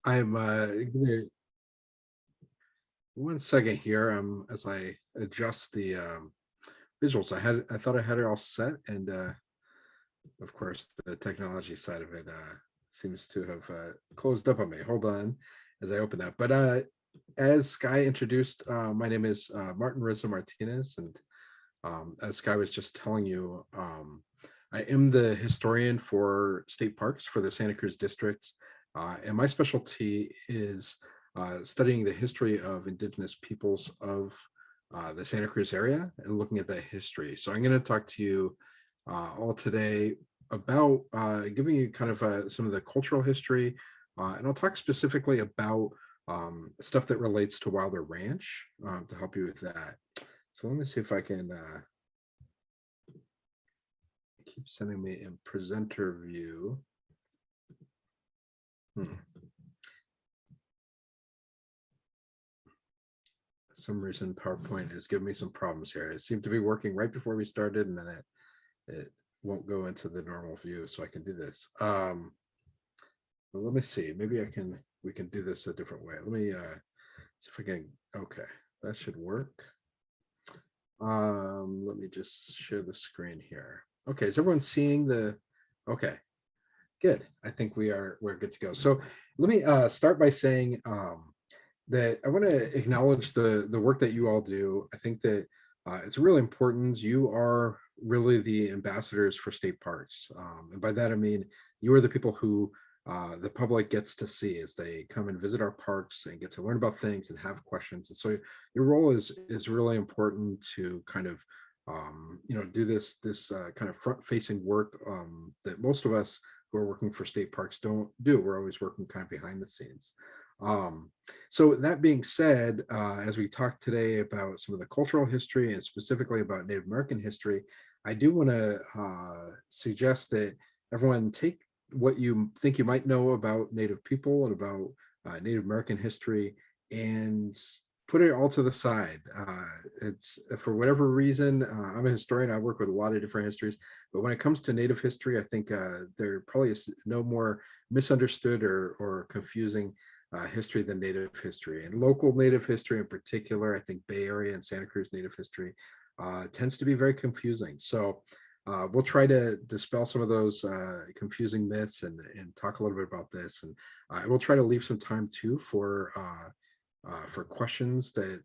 I'm give me one second here. As I adjust the visuals. I thought I had it all set, and of course the technology side of it seems to have closed up on me. Hold on as I open that. But as Sky introduced, my name is Martin Rizzo Martinez, and as Sky was just telling you, I am the historian for state parks for the Santa Cruz district, and my specialty is studying the history of indigenous peoples of the Santa Cruz area and looking at that history. So I'm going to talk to you all today about giving you kind of some of the cultural history, and I'll talk specifically about stuff that relates to Wilder Ranch to help you with that. So let me see if I can keep sending me in presenter view. Some reason PowerPoint is giving me some problems here. It seemed to be working right before we started, and then it won't go into the normal view, so I can do this. But let me see. Maybe we can do this a different way. Let me see if I can. Okay, that should work. Let me just share the screen here. Okay, is everyone seeing the? Okay, good. I think we're good to go. So let me start by saying that I want to acknowledge the work that you all do. I think that it's really important. You are really the ambassadors for state parks, and by that I mean you are the people who the public gets to see as they come and visit our parks and get to learn about things and have questions. And so your role is really important to kind of do this kind of front facing work that most of us who are working for state parks don't do. We're always working kind of behind the scenes. So that being said, as we talk today about some of the cultural history and specifically about Native American history, I do want to suggest that everyone take what you think you might know about Native people and about Native American history and put it all to the side. It's for whatever reason, I'm a historian. I work with a lot of different histories, but when it comes to Native history, I think there probably is no more misunderstood or confusing history than Native history, and local Native history in particular. I think Bay Area and Santa Cruz Native history tends to be very confusing. So we'll try to dispel some of those confusing myths and talk a little bit about this. And I will try to leave some time too for questions that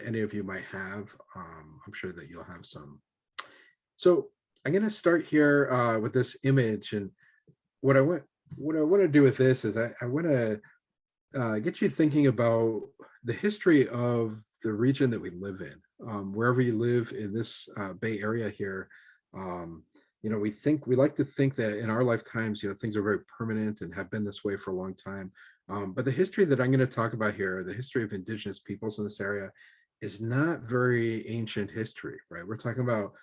any of you might have. I'm sure that you'll have some. So I'm going to start here with this image, and what I want to do with this is I want to get you thinking about the history of the region that we live in. Wherever you live in this Bay Area here, we like to think that in our lifetimes, things are very permanent and have been this way for a long time. But the history that I'm going to talk about here, the history of indigenous peoples in this area, is not very ancient history, right? We're talking about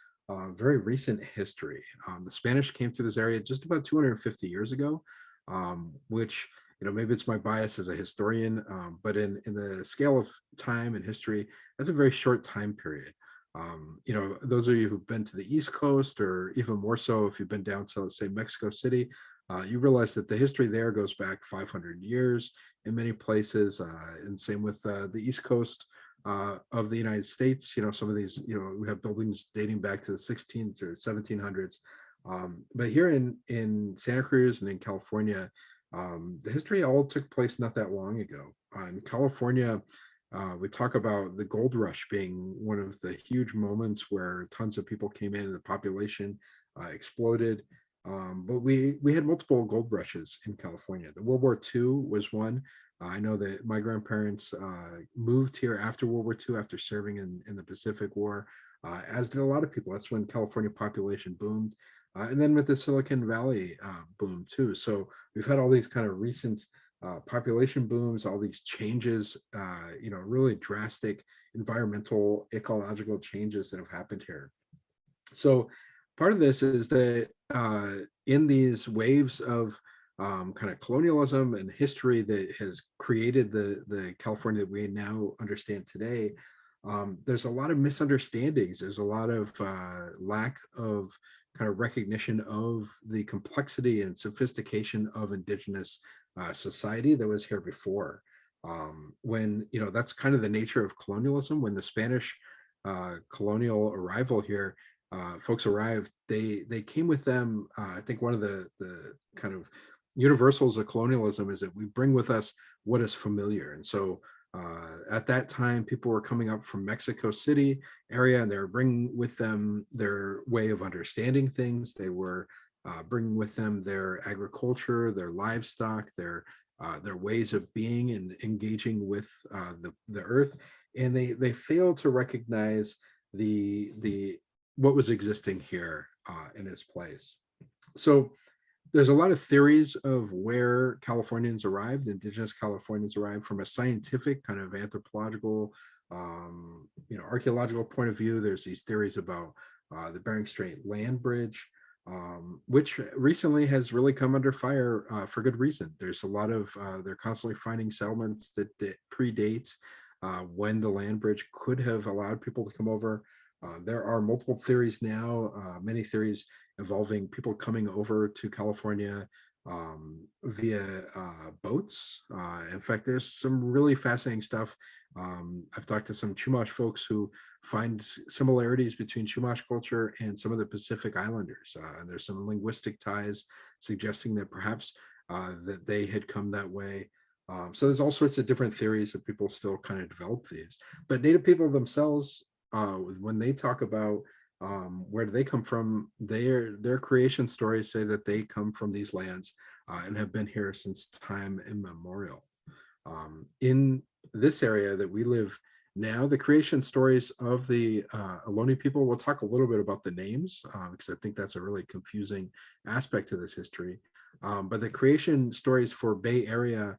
very recent history. The Spanish came through this area just about 250 years ago, which maybe it's my bias as a historian, but in the scale of time and history, that's a very short time period. Those of you who've been to the East Coast, or even more so if you've been down to, let's say, Mexico City, you realize that the history there goes back 500 years in many places, and same with the East Coast of the United States. Some of these, we have buildings dating back to the 16th or 1700s. But here in Santa Cruz and in California, the history all took place not that long ago. In California, we talk about the gold rush being one of the huge moments where tons of people came in and the population exploded. But we had multiple gold rushes in California. The World War II was one. I know that my grandparents moved here after World War II, after serving in the Pacific War, as did a lot of people. That's when California population boomed. And then with the Silicon Valley boom too. So we've had all these kind of recent population booms, all these changes, really drastic environmental, ecological changes that have happened here. So part of this is that in these waves of kind of colonialism and history that has created the California that we now understand today, there's a lot of misunderstandings. There's a lot of lack of kind of recognition of the complexity and sophistication of indigenous society that was here before. When, you know, that's kind of the nature of colonialism. When the Spanish colonial arrival here, folks arrived, they came with them. I think one of the kind of universals of colonialism is that we bring with us what is familiar. And so at that time, people were coming up from Mexico City area, and they were bringing with them their way of understanding things. They were bringing with them their agriculture, their livestock, their ways of being and engaging with the earth. And they failed to recognize the what was existing here in its place. So there's a lot of theories of where Californians arrived, indigenous Californians arrived from a scientific kind of anthropological, you know, archaeological point of view. There's these theories about the Bering Strait land bridge, which recently has really come under fire for good reason. There's a lot of, they're constantly finding settlements that predate when the land bridge could have allowed people to come over. There are multiple theories now, many theories involving people coming over to California via boats. In fact, there's some really fascinating stuff. I've talked to some Chumash folks who find similarities between Chumash culture and some of the Pacific Islanders. And there's some linguistic ties suggesting that perhaps that they had come that way. So there's all sorts of different theories that people still kind of develop these. But Native people themselves, when they talk about where do they come from, their creation stories say that they come from these lands and have been here since time immemorial. In this area that we live now, the creation stories of the Ohlone people, we'll talk a little bit about the names because I think that's a really confusing aspect to this history. But the creation stories for Bay Area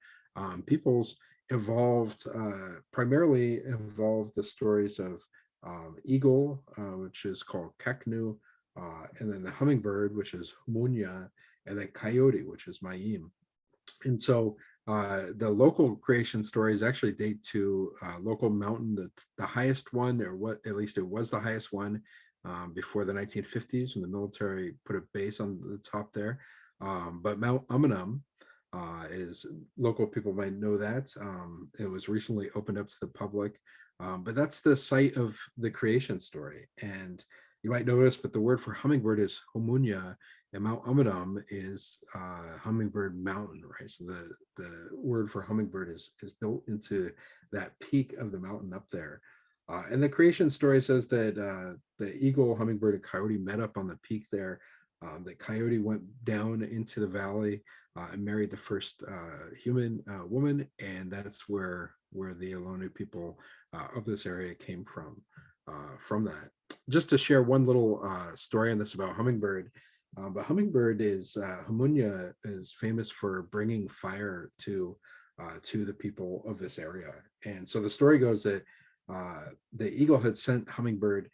peoples primarily involved the stories of eagle, which is called Keknu, and then the hummingbird, which is Humunya, and then coyote, which is Mayim. And so the local creation stories actually date to local mountain, the highest one, or what at least it was the highest one before the 1950s when the military put a base on the top there. But Mount Umunhum is, local people might know that. It was recently opened up to the public. But that's the site of the creation story. And you might notice, but the word for hummingbird is Humunya, and Mount Umunhum is Hummingbird Mountain, right? So the word for hummingbird is built into that peak of the mountain up there. And the creation story says that the eagle, hummingbird, and coyote met up on the peak there. The coyote went down into the valley and married the first human woman, and that's where the Ohlone people of this area came from that. Just to share one little story on this about hummingbird, but hummingbird is Humunya is famous for bringing fire to the people of this area. And so the story goes that the eagle had sent hummingbird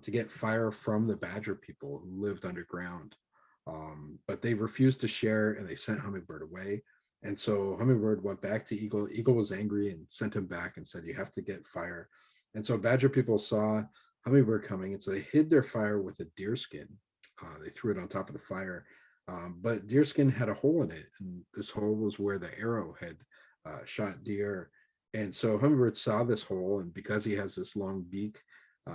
to get fire from the badger people who lived underground, but they refused to share, and they sent hummingbird away. And so hummingbird went back to eagle. Eagle was angry and sent him back and said, "You have to get fire." And so badger people saw hummingbird coming, and so they hid their fire with a deer skin. They threw it on top of the fire, but deerskin had a hole in it, and this hole was where the arrow had shot deer. And so hummingbird saw this hole, and because he has this long beak,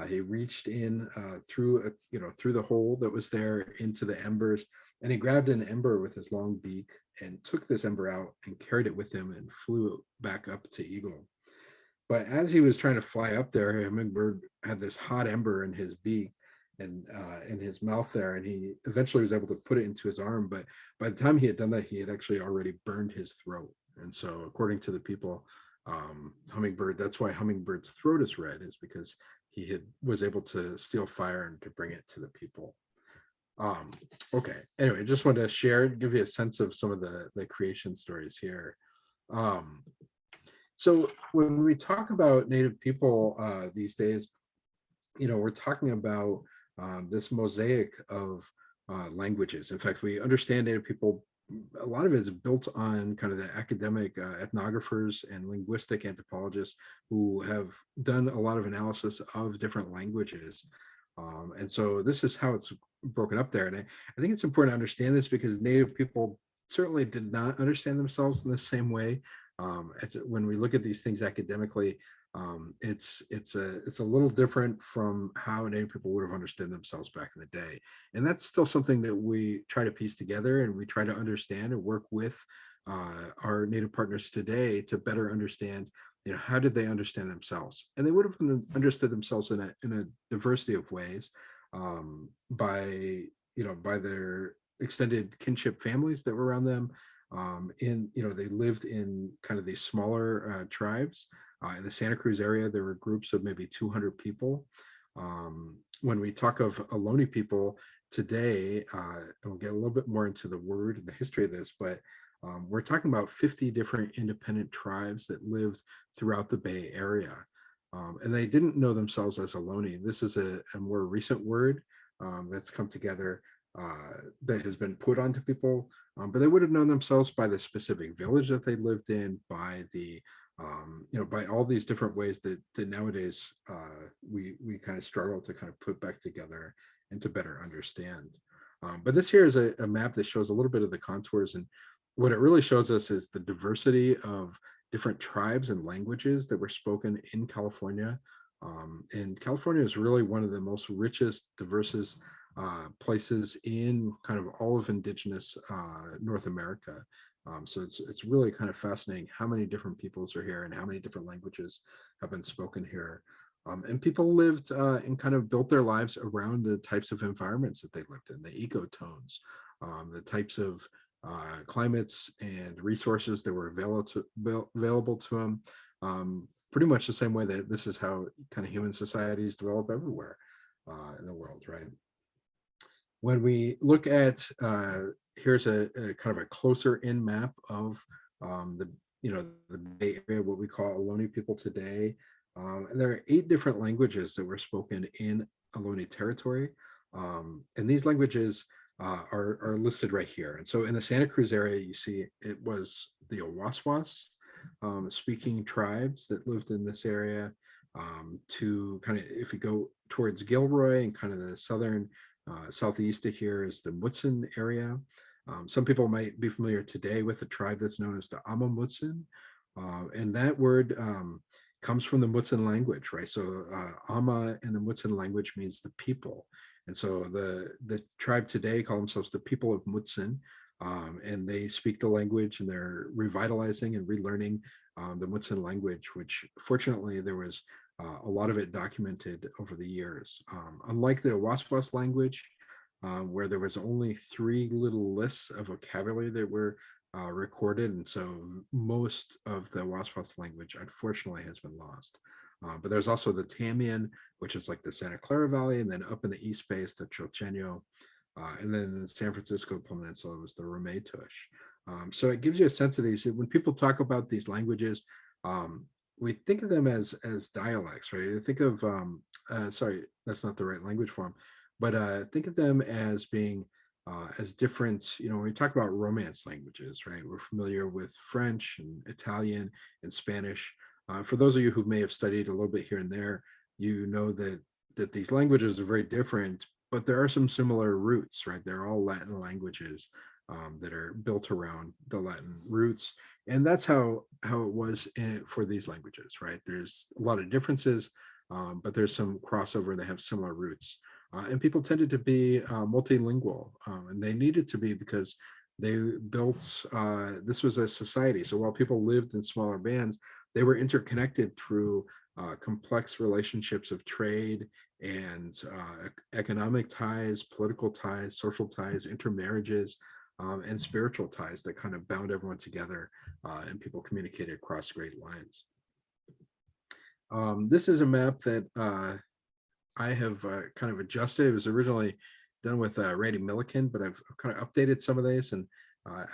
he reached in through the hole that was there into the embers, and he grabbed an ember with his long beak and took this ember out and carried it with him and flew back up to eagle. But as he was trying to fly up there, hummingbird had this hot ember in his beak and in his mouth there, and he eventually was able to put it into his arm. But by the time he had done that, he had actually already burned his throat. And so according to the people, hummingbird, that's why hummingbird's throat is red, is because he was able to steal fire and to bring it to the people. Okay, anyway, just wanted to share, give you a sense of some of the creation stories here. So when we talk about Native people these days, we're talking about this mosaic of languages. In fact, we understand Native people, a lot of it is built on kind of the academic ethnographers and linguistic anthropologists who have done a lot of analysis of different languages. And so this is how it's broken up there. And I think it's important to understand this because Native people certainly did not understand themselves in the same way. When we look at these things academically, it's a little different from how Native people would have understood themselves back in the day, and that's still something that we try to piece together and we try to understand and work with our Native partners today to better understand. How did they understand themselves? And they would have understood themselves in a diversity of ways, by their extended kinship families that were around them. They lived in kind of these smaller tribes. In the Santa Cruz area, there were groups of maybe 200 people. When we talk of Ohlone people today, and we'll get a little bit more into the word and the history of this, but we're talking about 50 different independent tribes that lived throughout the Bay Area. And they didn't know themselves as Ohlone. This is a more recent word that's come together, that has been put onto people, but they would have known themselves by the specific village that they lived in, by by all these different ways that nowadays we kind of struggle to kind of put back together and to better understand. But this here is a map that shows a little bit of the contours, and what it really shows us is the diversity of different tribes and languages that were spoken in California. And California is really one of the most richest, diversest places in kind of all of indigenous North America. So it's really kind of fascinating how many different peoples are here and how many different languages have been spoken here. And people lived and kind of built their lives around the types of environments that they lived in, the ecotones, the types of climates and resources that were available to them. Pretty much the same way that this is how kind of human societies develop everywhere in the world, right? When we look at, here's a kind of a closer in map of the Bay Area, what we call Ohlone people today. And there are 8 different languages that were spoken in Ohlone territory. And these languages are listed right here. And so in the Santa Cruz area, you see it was the Owaswas speaking tribes that lived in this area. To kind of, if you go towards Gilroy and kind of the southeast of here is the Mutsun area. Some people might be familiar today with the tribe that's known as the Ama Mutsun. And that word comes from the Mutsun language, right? So Ama in the Mutsun language means the people. And so the tribe today call themselves the people of Mutsun. And they speak the language and they're revitalizing and relearning the Mutsun language, which fortunately there was a lot of it documented over the years. Unlike the Waswas language, where there was only 3 little lists of vocabulary that were recorded, and so most of the Waswas language unfortunately has been lost. But there's also the Tamian, which is like the Santa Clara Valley, and then up in the East Bay, the Chocheño, and then in the San Francisco Peninsula was the Ramaytush. So it gives you a sense of these. When people talk about these languages, we think of them as dialects, right? You think of sorry, that's not the right language form, but think of them as being as different. When we talk about Romance languages, right? We're familiar with French and Italian and Spanish. For those of you who may have studied a little bit here and there, you know that these languages are very different, but there are some similar roots, right? They're all Latin languages that are built around the Latin roots, and that's how it was for these languages, right? There's a lot of differences, but there's some crossover that have similar roots, and people tended to be multilingual, and they needed to be because they built. This was a society, so while people lived in smaller bands, they were interconnected through complex relationships of trade and economic ties, political ties, social ties, intermarriages, and spiritual ties that kind of bound everyone together, and people communicated across great lines. This is a map that I have kind of adjusted. It was originally done with Randy Milliken, but I've kind of updated some of these, and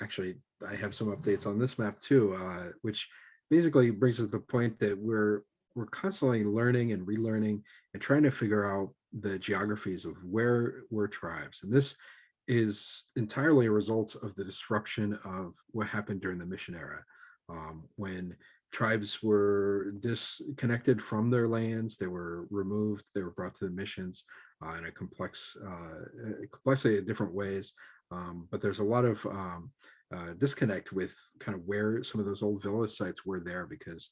actually I have some updates on this map too, which basically brings us to the point that we're constantly learning and relearning and trying to figure out the geographies of where we're tribes. And this is entirely a result of the disruption of what happened during the mission era. when tribes were disconnected from their lands, they were removed, they were brought to the missions in a complexity of different ways. But there's a lot of disconnect with kind of where some of those old village sites were there, because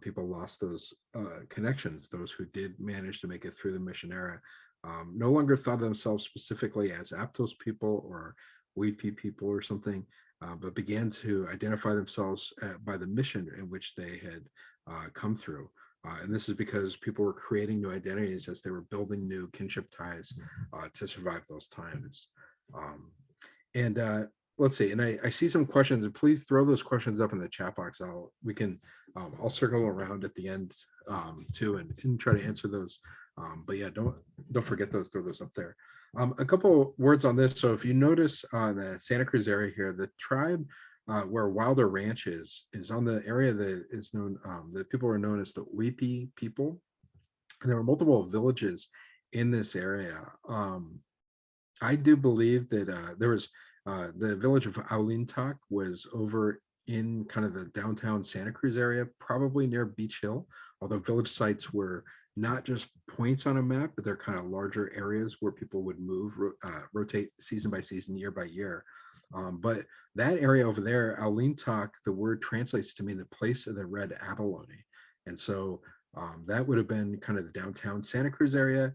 people lost those connections. Those who did manage to make it through the mission era no longer thought of themselves specifically as Aptos people or Weepy people or something, but began to identify themselves by the mission in which they had come through. And this is because people were creating new identities as they were building new kinship ties to survive those times. And let's see, and I see some questions, and please throw those questions up in the chat box. I'll circle around at the end too, and try to answer those. But yeah, don't forget those, throw those up there. A couple words on this. So if you notice the Santa Cruz area here, the tribe where Wilder Ranch is on the area that is known, that people are known as the Weepy people. And there were multiple villages in this area. I do believe that there was the village of Aulintak was over in kind of the downtown Santa Cruz area, probably near Beach Hill, although village sites were not just points on a map, but they're kind of larger areas where people would move, rotate season by season, year by year. But that area over there, Aulintak, the word translates to mean the place of the red abalone. And so that would have been kind of the downtown Santa Cruz area.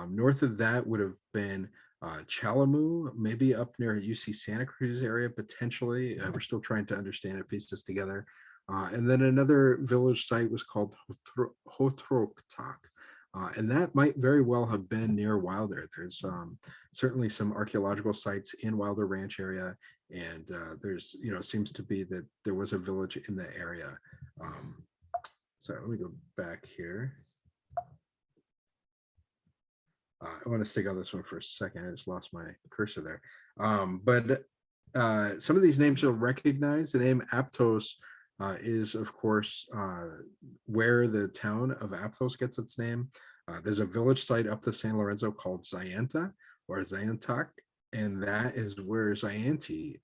North of that would have been Chalamu, maybe up near UC Santa Cruz area, potentially. We're still trying to understand and piece this together. And then another village site was called Hotroktak. And that might very well have been near Wilder. There's certainly some archaeological sites in Wilder Ranch area. And there's, seems to be that there was a village in the area. Sorry, let me go back here. I want to stick on this one for a second. I just lost my cursor there. But some of these names you'll recognize. The name Aptos is, of course, where the town of Aptos gets its name. There's a village site up the San Lorenzo called Zayanta or Zayantak, and that is where Zayanti,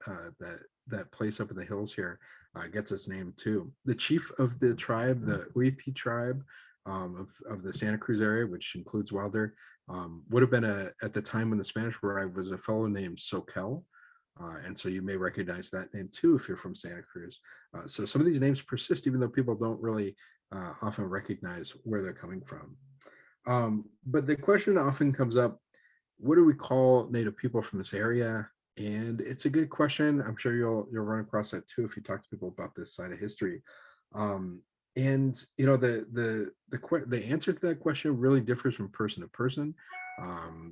that place up in the hills here, gets its name too. The chief of the tribe, the Uipi tribe of the Santa Cruz area, which includes Wilder, would have been at the time when the Spanish arrived, was a fellow named Soquel. And so you may recognize that name too if you're from Santa Cruz. So some of these names persist even though people don't really often recognize where they're coming from. But the question often comes up, what do we call Native people from this area? And it's a good question. I'm sure you'll run across that too if you talk to people about this side of history. And the answer to that question really differs from person to person.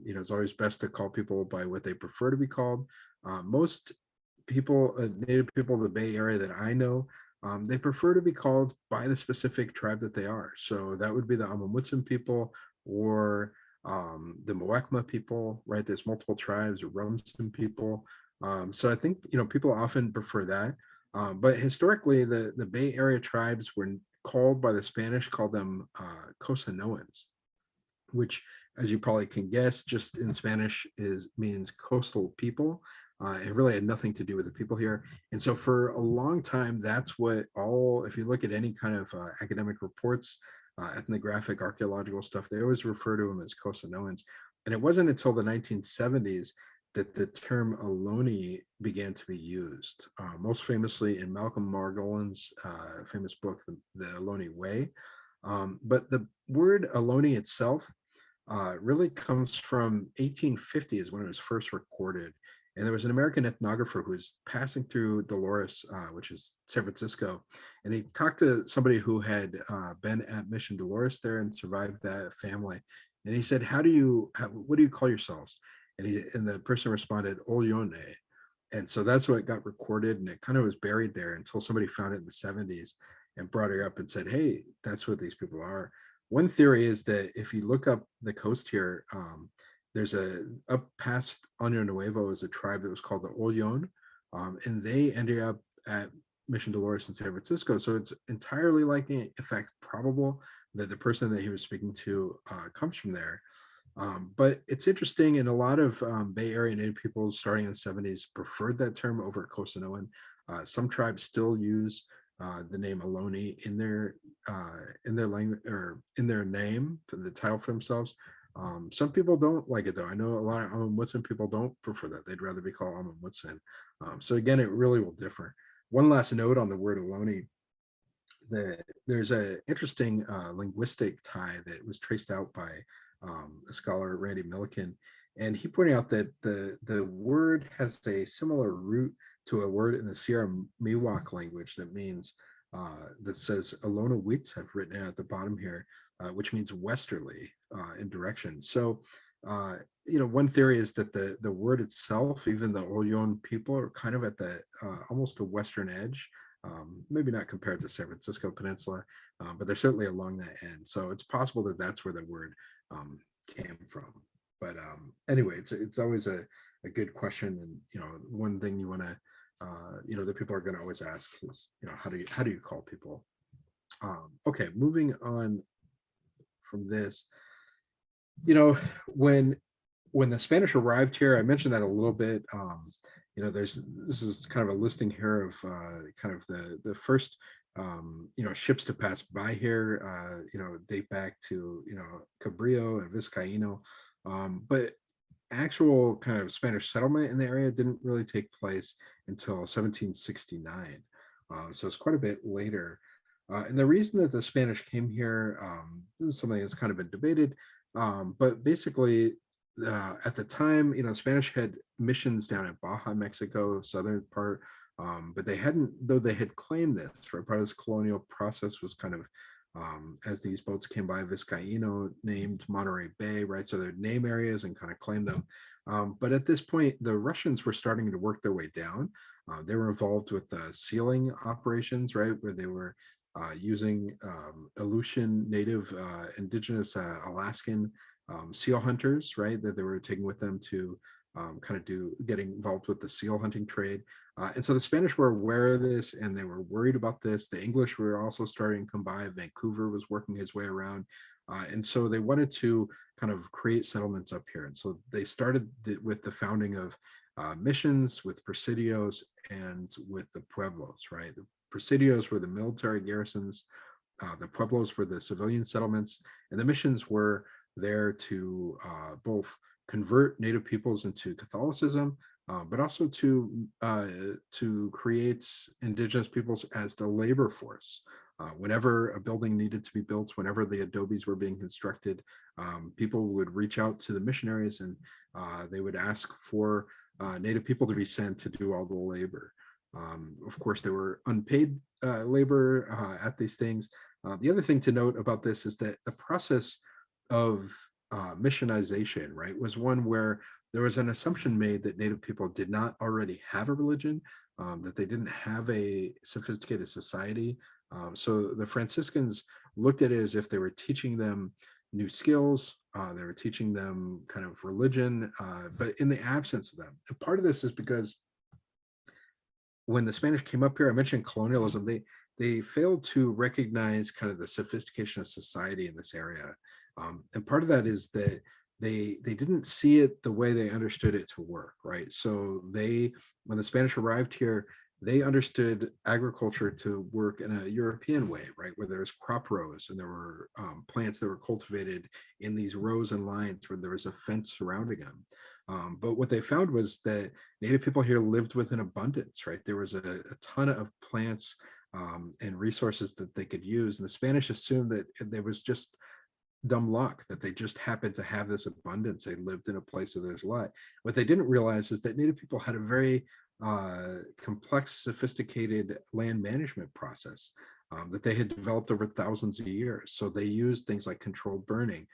It's always best to call people by what they prefer to be called. Most people, Native people of the Bay Area that I know, they prefer to be called by the specific tribe that they are. So that would be the Amamutsun people or the Muwekma people, right? There's multiple tribes, or Rumsen people. So I think, people often prefer that. But historically, the Bay Area tribes were called by the Spanish, called them Cosanoans, which, as you probably can guess, just in Spanish means coastal people. It really had nothing to do with the people here. And so for a long time, that's what if you look at any kind of academic reports, ethnographic, archaeological stuff, they always refer to them as Cosanoans. And it wasn't until the 1970s that the term Ohlone began to be used, most famously in Malcolm Margolin's famous book, The Ohlone Way. But the word Ohlone itself really comes from 1850 is when it was first recorded. And there was an American ethnographer who was passing through Dolores, which is San Francisco, and he talked to somebody who had been at Mission Dolores there and survived that family. And he said, what do you call yourselves? And the person responded, Ohlone. And so that's what got recorded, and it kind of was buried there until somebody found it in the 70s and brought it up and said, hey, that's what these people are. One theory is that if you look up the coast here, there's up past Año Nuevo is a tribe that was called the Olyon, and they ended up at Mission Dolores in San Francisco. So it's entirely likely, in fact, probable that the person that he was speaking to comes from there. But it's interesting, and a lot of Bay Area Native peoples starting in the 70s preferred that term over Cosanoan. Some tribes still use the name Aloni in their language or in their name for the title for themselves. Some people don't like it though. I know a lot of Amamutsan people don't prefer that. They'd rather be called Amamutsan. So again, it really will differ. One last note on the word Aloni, there's a interesting linguistic tie that was traced out by the scholar Randy Milliken, and he pointed out that the word has a similar root to a word in the Sierra Miwok language that means that says Alona Wit. I've written it at the bottom here, which means westerly in direction. So one theory is that the word itself, even the Oyon people, are kind of at the almost the western edge. Maybe not compared to San Francisco Peninsula, but they're certainly along that end. So it's possible that that's where the word came from. But anyway, it's always a good question, and one thing you want to that people are going to always ask is how do you call people? Okay, moving on from this, when the Spanish arrived here, I mentioned that a little bit. This is kind of a listing here of kind of the first ships to pass by here. Date back to Cabrillo and Vizcaíno, but actual kind of Spanish settlement in the area didn't really take place until 1769. So it's quite a bit later. And the reason that the Spanish came here, this is something that's kind of been debated, but basically at the time, Spanish had missions down in Baja, Mexico, southern part, but they hadn't, though they had claimed this, right? Part of this colonial process was kind of, as these boats came by, Vizcaíno named Monterey Bay, right? So they'd name areas and kind of claim them. But at this point, the Russians were starting to work their way down. They were involved with sealing operations, right? Where they were using Aleutian native indigenous Alaskan seal hunters, right? That they were taking with them to kind of getting involved with the seal hunting trade. And so the Spanish were aware of this and they were worried about this. The English were also starting to come by. Vancouver was working his way around. And so they wanted to kind of create settlements up here. And so they started with the founding of missions, with presidios, and with the pueblos, right? The presidios were the military garrisons. The pueblos were the civilian settlements. And the missions were there to both convert native peoples into Catholicism, but also to create indigenous peoples as the labor force. Whenever a building needed to be built, whenever the adobes were being constructed, people would reach out to the missionaries and they would ask for native people to be sent to do all the labor. Of course, there were unpaid labor at these things. The other thing to note about this is that the process of missionization, right, was one where there was an assumption made that Native people did not already have a religion, that they didn't have a sophisticated society. So the Franciscans looked at it as if they were teaching them new skills, they were teaching them kind of religion, but in the absence of them. And part of this is because when the Spanish came up here, I mentioned colonialism, they failed to recognize kind of the sophistication of society in this area. And part of that is that they didn't see it the way they understood it to work, right? So when the Spanish arrived here, they understood agriculture to work in a European way, right? Where there was crop rows and there were plants that were cultivated in these rows and lines where there was a fence surrounding them. But what they found was that Native people here lived with an abundance, right? There was a ton of plants and resources that they could use. And the Spanish assumed that there was just dumb luck, that they just happened to have this abundance. They lived in a place where there's a lot. What they didn't realize is that Native people had a very complex, sophisticated land management process that they had developed over thousands of years. So they used things like controlled burning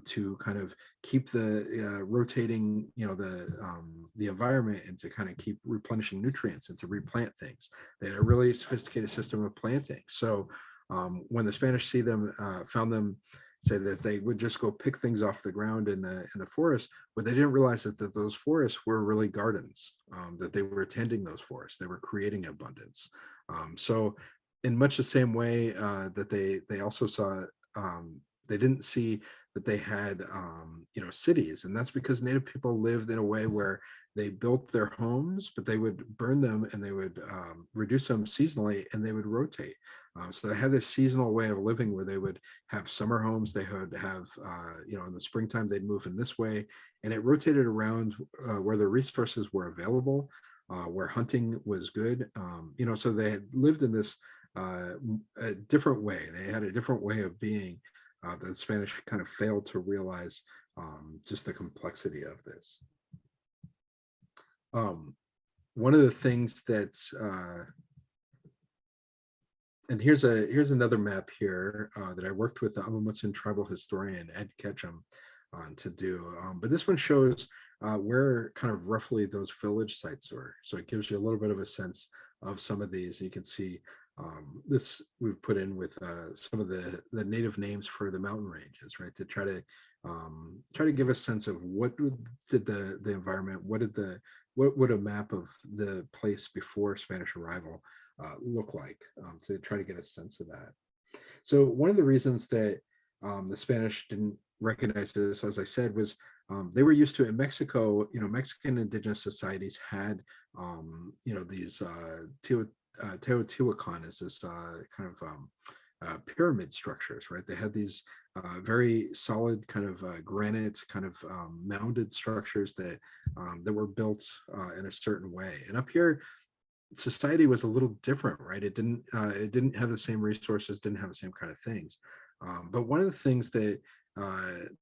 to kind of keep the rotating, the environment, and to kind of keep replenishing nutrients and to replant things. They had a really sophisticated system of planting. So when the Spanish found them, say that they would just go pick things off the ground in the forest, but they didn't realize that those forests were really gardens, that they were tending those forests, they were creating abundance. So in much the same way that they also saw, they didn't see that they had cities, and that's because Native people lived in a way where they built their homes, but they would burn them and they would reduce them seasonally, and they would rotate. So they had this seasonal way of living where they would have summer homes. They would have, in the springtime, they'd move in this way, and it rotated around where the resources were available, where hunting was good. So they had lived in this a different way. They had a different way of being that the Spanish kind of failed to realize just the complexity of this. One of the things that's and here's another map here that I worked with the Amundsen tribal historian Ed Ketchum on to do. But this one shows where kind of roughly those village sites were. So it gives you a little bit of a sense of some of these. You can see this we've put in with some of the native names for the mountain ranges, right? To try to give a sense of what did the environment, what would a map of the place before Spanish arrival look like, to try to get a sense of that. So one of the reasons that the Spanish didn't recognize this, as I said, was they were used to it in Mexico. Mexican indigenous societies had these Teotihuacan is this kind of pyramid structures, right? They had these very solid kind of granite kind of mounded structures that were built in a certain way. And up here, society was a little different, right? It didn't have the same resources, didn't have the same kind of things. But one of the things that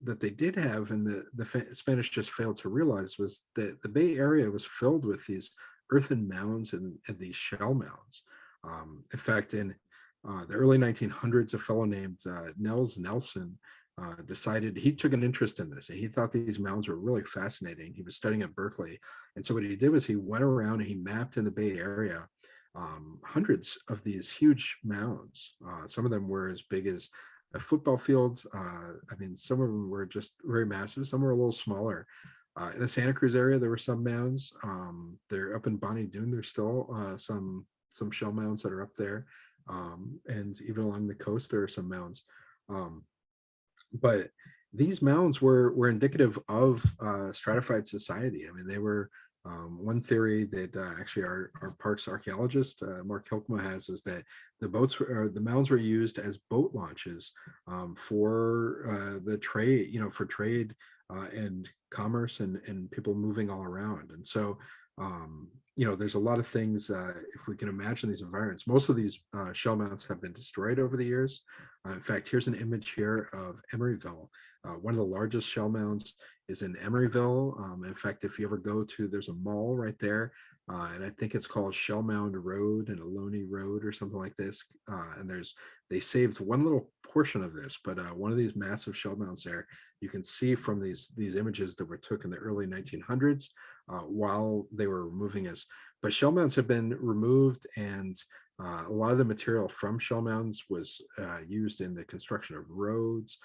they did have, and the Spanish just failed to realize, was that the Bay Area was filled with these earthen mounds and these shell mounds. In fact, in the early 1900s, a fellow named Nels Nelson decided he took an interest in this, and he thought these mounds were really fascinating. He was studying at Berkeley, and so what he did was he went around and he mapped in the Bay Area hundreds of these huge mounds. Some of them were as big as a football field. Some of them were just very massive. Some were a little smaller. In the Santa Cruz area, there were some mounds. They're up in Bonnie Doon. There's still some shell mounds that are up there, and even along the coast, there are some mounds. But these mounds were indicative of stratified society. They were one theory that actually our parks archaeologist Mark Hilkma has, is that the mounds were used as boat launches for the trade, for trade and commerce and people moving all around. And so there's a lot of things, if we can imagine these environments. Most of these shell mounds have been destroyed over the years. In fact, here's an image here of Emeryville. One of the largest shell mounds is in Emeryville. In fact, if you ever go to, there's a mall right there, and I think it's called Shell Mound Road and Ohlone Road or something like this. And they saved one little portion of this, but one of these massive shell mounds there, you can see from these images that were took in the early 1900s while they were removing us. But shell mounds have been removed, and a lot of the material from shell mounds was used in the construction of roads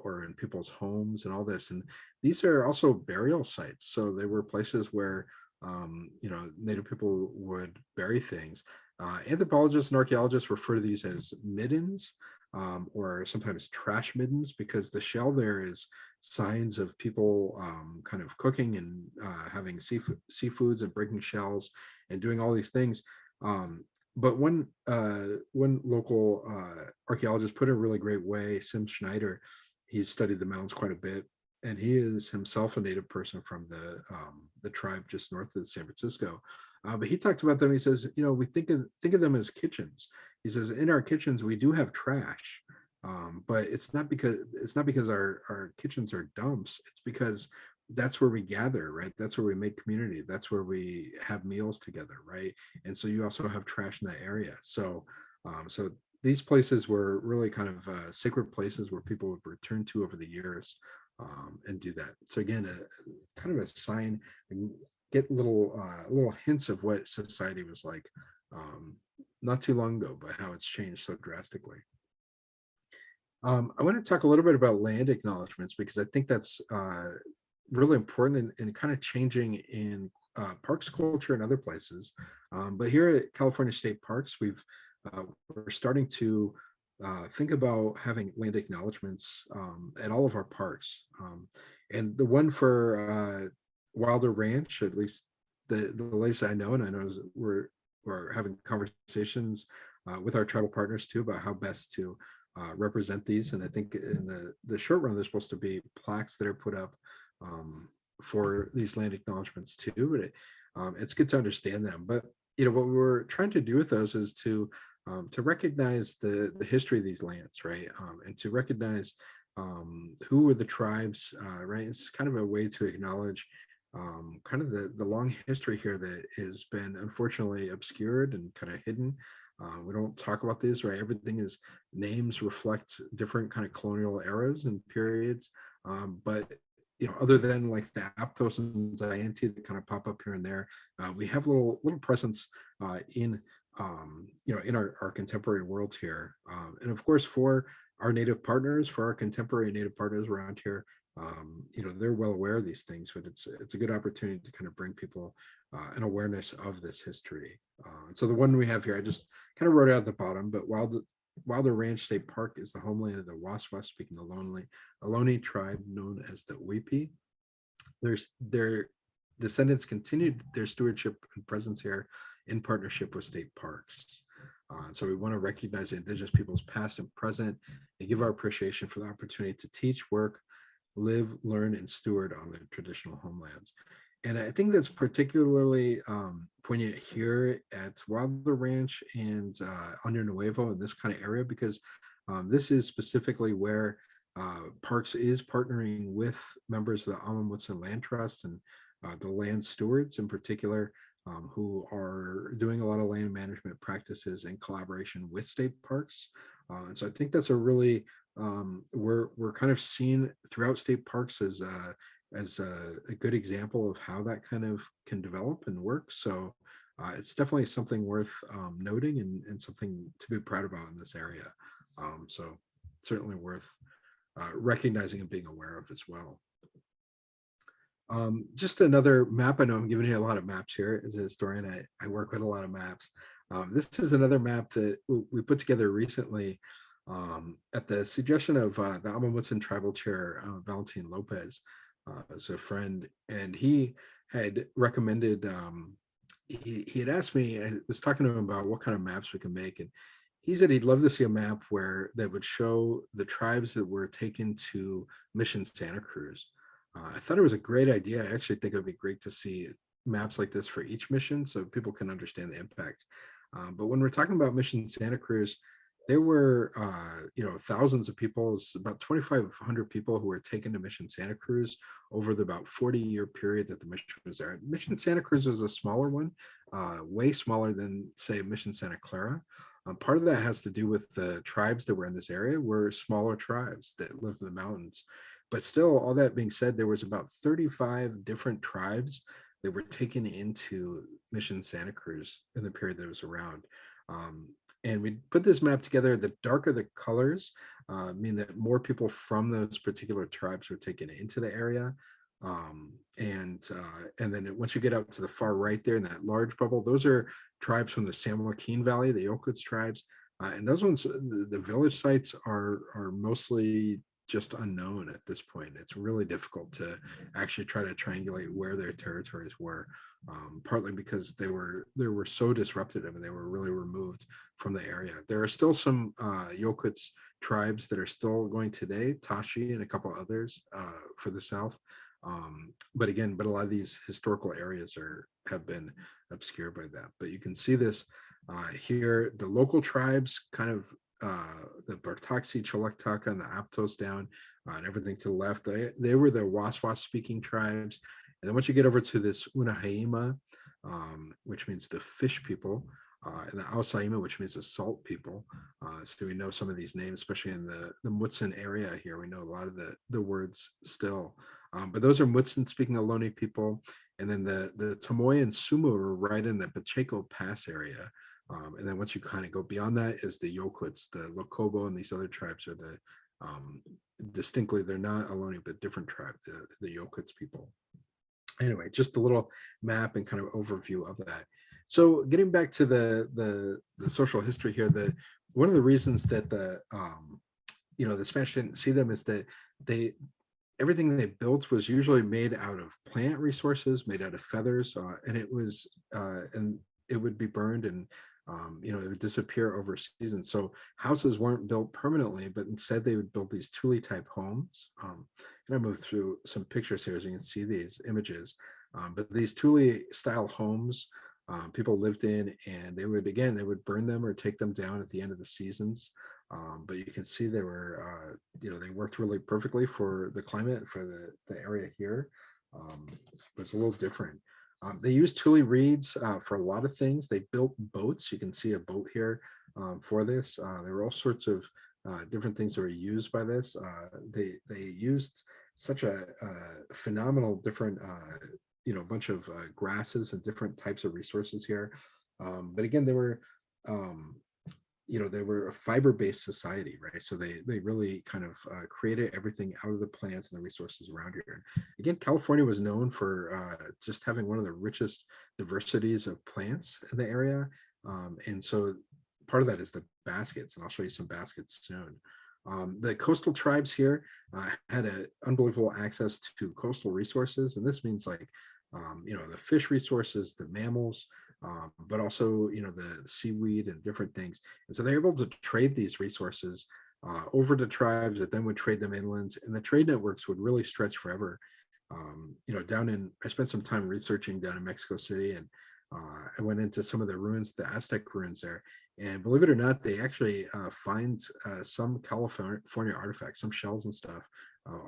or in people's homes and all this. And these are also burial sites. So they were places where, Native people would bury things. Anthropologists and archaeologists refer to these as middens, or sometimes trash middens, because the shell there is signs of people kind of cooking and having seafoods and breaking shells and doing all these things. But one local archaeologist put it in a really great way, Sim Schneider. He's studied the mounds quite a bit, and he is himself a native person from the tribe just north of San Francisco. But he talked about them. He says, we think of them as kitchens. He says, in our kitchens we do have trash, but it's not because our kitchens are dumps. It's because that's where we gather, right? That's where we make community. That's where we have meals together, right? And so you also have trash in that area. So these places were really kind of sacred places where people would return to over the years and do that. So again, kind of a sign, and get little hints of what society was like not too long ago, but how it's changed so drastically. I want to talk a little bit about land acknowledgements, because I think that's really important and kind of changing in parks culture and other places. But here at California State Parks, we're starting to think about having land acknowledgements at all of our parks. And the one for Wilder Ranch, at least the latest I know, and I know is we're having conversations with our tribal partners too about how best to represent these. And I think in the short run, there's supposed to be plaques that are put up for these land acknowledgements too. But it's good to understand them. But what we're trying to do with those is to recognize the history of these lands, right? And to recognize who were the tribes, right? It's kind of a way to acknowledge kind of the long history here that has been unfortunately obscured and kind of hidden. We don't talk about this, right? Everything is names reflect different kind of colonial eras and periods, but other than like the Aptos and Zayanti that kind of pop up here and there, we have little presence in in our contemporary world here, and of course for our native partners, for our contemporary native partners around here, they're well aware of these things, but it's a good opportunity to kind of bring people an awareness of this history. So the one we have here, I just kind of wrote it at the bottom, but Wilder Ranch State Park is the homeland of the Waswas speaking Ohlone tribe known as the Wepi. Their descendants continued their stewardship and presence here in partnership with state parks. So we want to recognize the indigenous peoples past and present and give our appreciation for the opportunity to teach, work, live, learn, and steward on their traditional homelands. And I think that's particularly poignant here at Wilder Ranch and Año Nuevo in this kind of area, because this is specifically where Parks is partnering with members of the Amamutsan Land Trust and the land stewards in particular, who are doing a lot of land management practices in collaboration with state parks. And so I think that's a really, we're kind of seen throughout state parks as a good example of how that kind of can develop and work. So it's definitely something worth noting and something to be proud about in this area. So certainly worth recognizing and being aware of as well. Just another map. I know I'm giving you a lot of maps here. As a historian, I work with a lot of maps. This is another map that we put together recently at the suggestion of the Amamutsan Tribal Chair, Valentin Lopez, as a friend, and he had recommended, he had asked me, I was talking to him about what kind of maps we can make, and he said he'd love to see a map where that would show the tribes that were taken to Mission Santa Cruz. I thought it was a great idea. I actually think it would be great to see maps like this for each mission so people can understand the impact. But when we're talking about Mission Santa Cruz, there were thousands of people, about 2,500 people who were taken to Mission Santa Cruz over the about 40-year period that the mission was there. Mission Santa Cruz was a smaller one, way smaller than, say, Mission Santa Clara. Part of that has to do with the tribes that were in this area were smaller tribes that lived in the mountains. But still, all that being said, there was about 35 different tribes that were taken into Mission Santa Cruz in the period that was around. And we put this map together. The darker the colors mean that more people from those particular tribes were taken into the area. And then once you get out to the far right there in that large bubble, those are tribes from the San Joaquin Valley, the Yokuts tribes. And those ones, the village sites are mostly just unknown at this point. It's really difficult to actually try to triangulate where their territories were, partly because they were so disrupted. I mean, they were really removed from the area. There are still some Yokuts tribes that are still going today, Tashi and a couple others for the south. But a lot of these historical areas have been obscured by that. But you can see this here, the local tribes kind of the Bartaxi, Choluktaka, and the Aptos down, and everything to the left. They were the Waswas speaking tribes. And then once you get over to this Unahaima, which means the fish people, and the Ausaima, which means the salt people. So we know some of these names, especially in the Mutsun area here. We know a lot of the words still. But those are Mutsun speaking Ohlone people. And then the Tamoy and Sumo are right in the Pacheco Pass area. And then once you kind of go beyond that is the Yokuts, the Lokobo, and these other tribes are the distinctly, they're not Ohlone, but different tribe, the Yokuts people. Anyway, just a little map and kind of overview of that. So getting back to the social history here, one of the reasons that the Spanish didn't see them is that everything they built was usually made out of plant resources, made out of feathers, and it would be burned, and it would disappear over seasons. So houses weren't built permanently, but instead they would build these tule type homes. And I move through some pictures here so you can see these images. But these tule style homes, people lived in, and they would burn them or take them down at the end of the seasons. But you can see they were, they worked really perfectly for the climate for the area here. It's a little different. They used tule reeds for a lot of things. They built boats. You can see a boat here for this. There were all sorts of different things that were used by this. They used such a phenomenal different bunch of grasses and different types of resources here. But again, um, they were a fiber-based society, right? So they really kind of created everything out of the plants and the resources around here. Again, California was known for just having one of the richest diversities of plants in the area, and so part of that is the baskets, and I'll show you some baskets soon. The coastal tribes here had an unbelievable access to coastal resources, and this means like the fish resources, the mammals, but also the seaweed and different things. And so they're able to trade these resources over to tribes that then would trade them inland, and the trade networks would really stretch forever. I spent some time researching down in Mexico City, and I went into some of the ruins, the Aztec ruins there. And believe it or not, they actually find some California artifacts, some shells and stuff,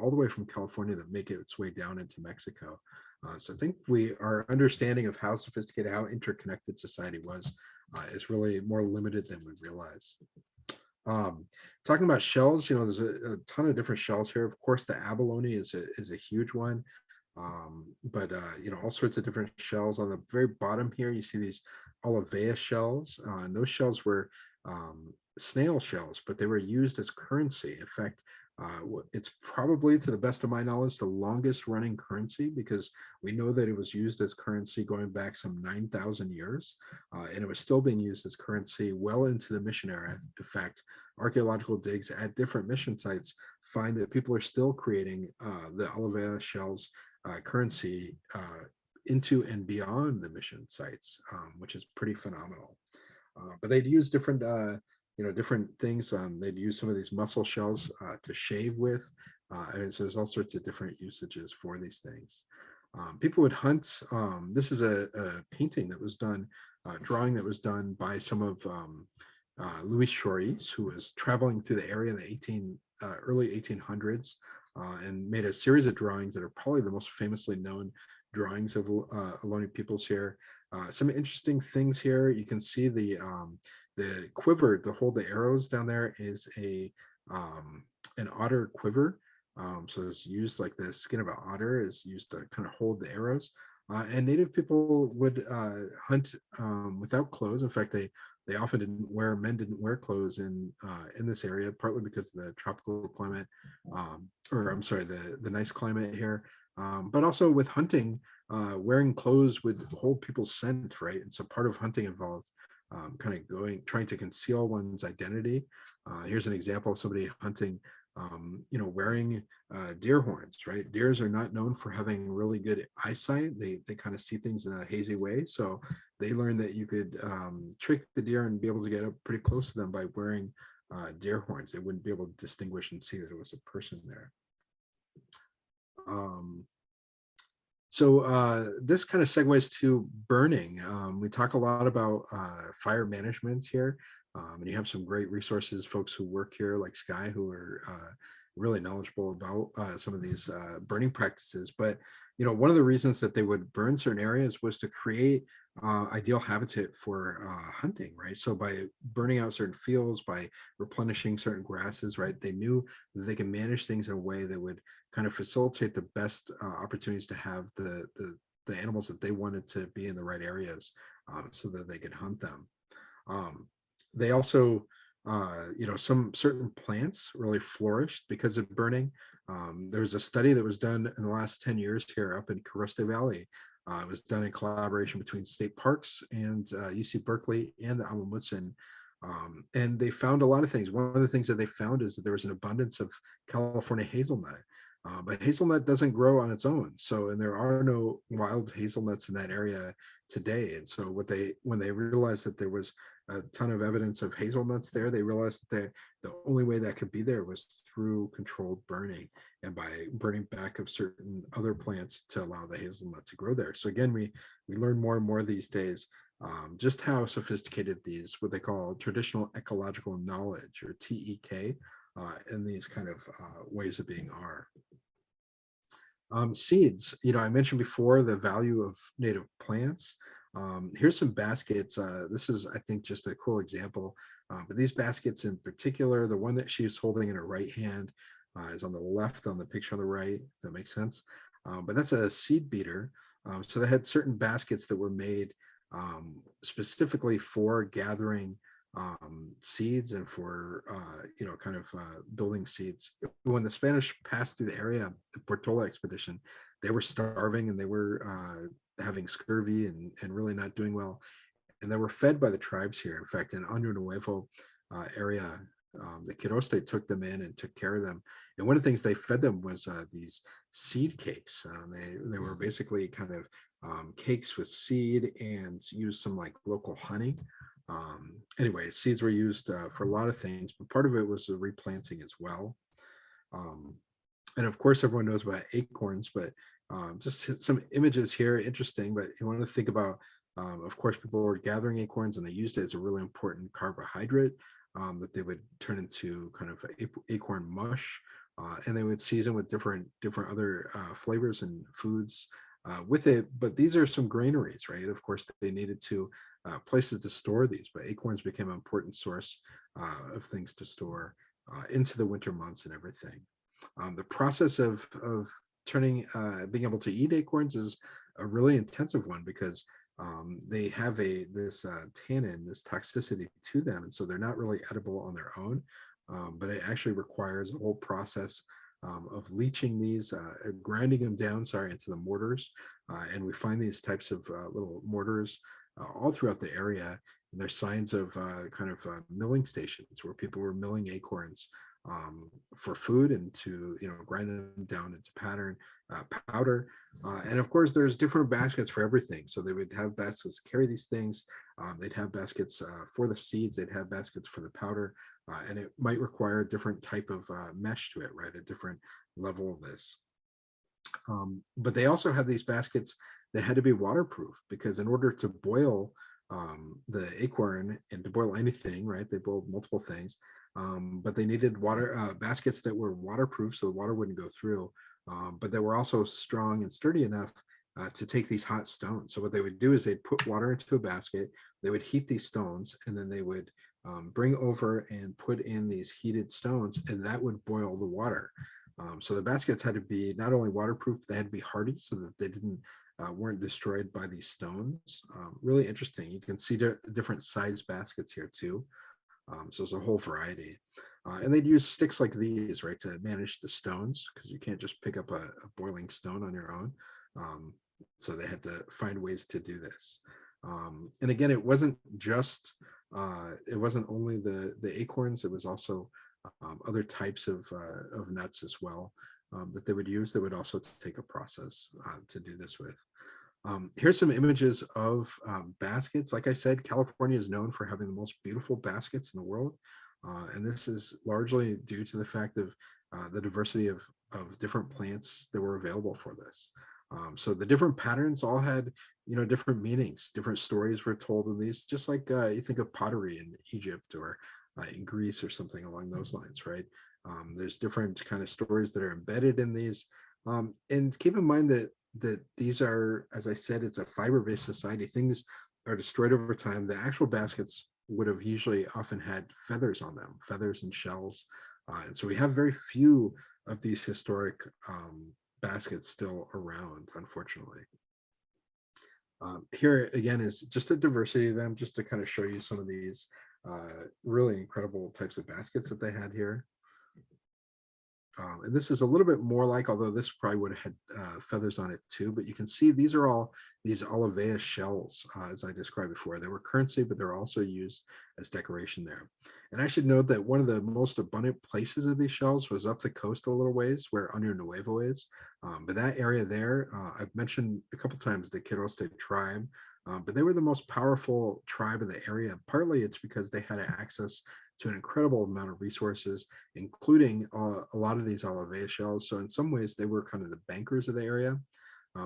all the way from California that make its way down into Mexico. So I think our understanding of how sophisticated, how interconnected society was is really more limited than we realize. Talking about shells, there's a ton of different shells here. Of course, the abalone is a huge one. But all sorts of different shells. On the very bottom here, you see these olivea shells, and those shells were snail shells, but they were used as currency. In fact, it's probably, to the best of my knowledge, the longest running currency, because we know that it was used as currency going back some 9,000 years, and it was still being used as currency well into the mission era. In fact, archaeological digs at different mission sites find that people are still creating the olivea shells currency into and beyond the mission sites, which is pretty phenomenal. But they'd use different different things. They'd use some of these mussel shells to shave with. And so there's all sorts of different usages for these things. People would hunt. This is a painting that was done, drawing that was done by some of Louis Choriz, who was traveling through the area in the early 1800s, and made a series of drawings that are probably the most famously known drawings of Ohlone peoples here. Some interesting things here. You can see the quiver to hold the arrows down there is an otter quiver. So it's used like the skin of an otter is used to kind of hold the arrows. And native people would hunt without clothes. In fact, they often men didn't wear clothes in this area, partly because of the tropical climate, or I'm sorry, the nice climate here. But also with hunting, wearing clothes would hold people's scent, right? And so part of hunting involved trying to conceal one's identity. Here's an example of somebody hunting, wearing deer horns, right? Deers are not known for having really good eyesight. They kind of see things in a hazy way. So they learned that you could trick the deer and be able to get up pretty close to them by wearing deer horns. They wouldn't be able to distinguish and see that it was a person there. So this kind of segues to burning. We talk a lot about fire management here, and you have some great resources, folks who work here like Sky, who are really knowledgeable about some of these burning practices. But one of the reasons that they would burn certain areas was to create ideal habitat for hunting, right? So by burning out certain fields, by replenishing certain grasses, right, they knew that they can manage things in a way that would kind of facilitate the best opportunities to have the animals that they wanted to be in the right areas, so that they could hunt them. They also, some certain plants really flourished because of burning. There was a study that was done in the last 10 years here up in Caroste Valley. It was done in collaboration between state parks and UC Berkeley and the Amundsen. And they found a lot of things. One of the things that they found is that there was an abundance of California hazelnut. But hazelnut doesn't grow on its own. So, and there are no wild hazelnuts in that area today. And so, when they realized that there was a ton of evidence of hazelnuts there, they realized that the only way that could be there was through controlled burning and by burning back of certain other plants to allow the hazelnut to grow there. So again, we learn more and more these days just how sophisticated these what they call traditional ecological knowledge or TEK and these kind of ways of being are. Seeds, I mentioned before the value of native plants. Here's some baskets. This is, I think, just a cool example. But these baskets in particular, the one that she's holding in her right hand is on the left on the picture on the right, if that makes sense. But that's a seed beater. So they had certain baskets that were made specifically for gathering seeds and for kind of building seeds. When the Spanish passed through the area, the Portola expedition, they were starving and they were having scurvy and really not doing well, and they were fed by the tribes here. In fact, in Año Nuevo area, the Quiroste took them in and took care of them. And one of the things they fed them was these seed cakes. They were basically kind of cakes with seed and used some like local honey. Anyway, seeds were used for a lot of things, but part of it was the replanting as well. Um, and of course, everyone knows about acorns, but just some images here, interesting. But you want to think about, of course, people were gathering acorns and they used it as a really important carbohydrate that they would turn into kind of acorn mush, and they would season with different other flavors and foods with it. But these are some granaries, right? Of course, they needed to places to store these, but acorns became an important source of things to store into the winter months and everything. The process of turning, being able to eat acorns is a really intensive one because they have this tannin, this toxicity to them, and so they're not really edible on their own. But it actually requires a whole process of leaching these, grinding them down, into the mortars. And we find these types of little mortars all throughout the area. And there's signs of milling stations where people were milling acorns for food and to grind them down into powder. And of course, there's different baskets for everything. So they would have baskets to carry these things. They'd have baskets for the seeds. They'd have baskets for the powder. And it might require a different type of mesh to it, right? A different level of this. But they also had these baskets that had to be waterproof because in order to boil the acorn and to boil anything, right? They boiled multiple things, but they needed water baskets that were waterproof so the water wouldn't go through, but they were also strong and sturdy enough to take these hot stones. So what they would do is they'd put water into a basket, they would heat these stones, and then they would bring over and put in these heated stones, and that would boil the water. So the baskets had to be not only waterproof, they had to be hardy so that they weren't destroyed by these stones. Really interesting. You can see different size baskets here too. So there's a whole variety. And they'd use sticks like these, right, to manage the stones because you can't just pick up a boiling stone on your own. So they had to find ways to do this. And again, it wasn't only the acorns, it was also other types of nuts as well that they would use that would also take a process to do this with. Here's some images of baskets. Like I said, California is known for having the most beautiful baskets in the world. And this is largely due to the fact of the diversity of different plants that were available for this. So the different patterns all had, different meanings, different stories were told in these, just like you think of pottery in Egypt or in Greece or something along those lines, right? There's different kind of stories that are embedded in these. And keep in mind that these are, as I said, it's a fiber-based society. Things are destroyed over time. The actual baskets would have usually often had feathers on them, feathers and shells. And so we have very few of these historic baskets still around, unfortunately. Here again is just a diversity of them, just to kind of show you some of these really incredible types of baskets that they had here. And this is a little bit more like, although this probably would have had feathers on it too, but you can see these are all these Olivea shells, as I described before. They were currency, but they're also used as decoration there. And I should note that one of the most abundant places of these shells was up the coast a little ways where Año Nuevo is. But that area there, I've mentioned a couple times the Quiroste tribe, but they were the most powerful tribe in the area. Partly it's because they had access to an incredible amount of resources, including a lot of these Olivea shells. So in some ways, they were kind of the bankers of the area.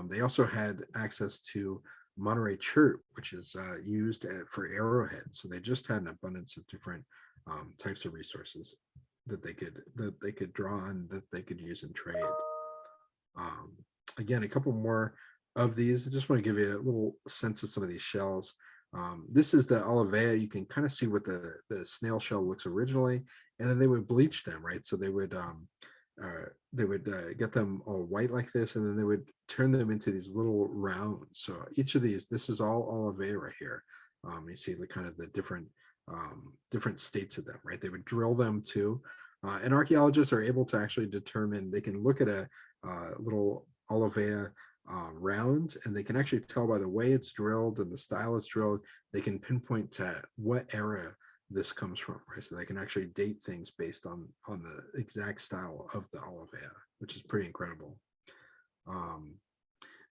They also had access to Monterey chert, which is used for arrowheads. So they just had an abundance of different types of resources that they could draw on, that they could use in trade. Um, Again, a couple more of these. I just want to give you a little sense of some of these shells. This is the Olivea. You can kind of see what the snail shell looks originally, and then they would bleach them, right? So they would get them all white like this, and then they would turn them into these little rounds. So each of these, this is all Olivea right here. You see the kind of the different states of them, right? They would drill them too. And archaeologists are able to actually determine, they can look at a little Olivea round, and they can actually tell by the way it's drilled and the style it's drilled, they can pinpoint to what era this comes from, right? So they can actually date things based on the exact style of the Olivea, which is pretty incredible.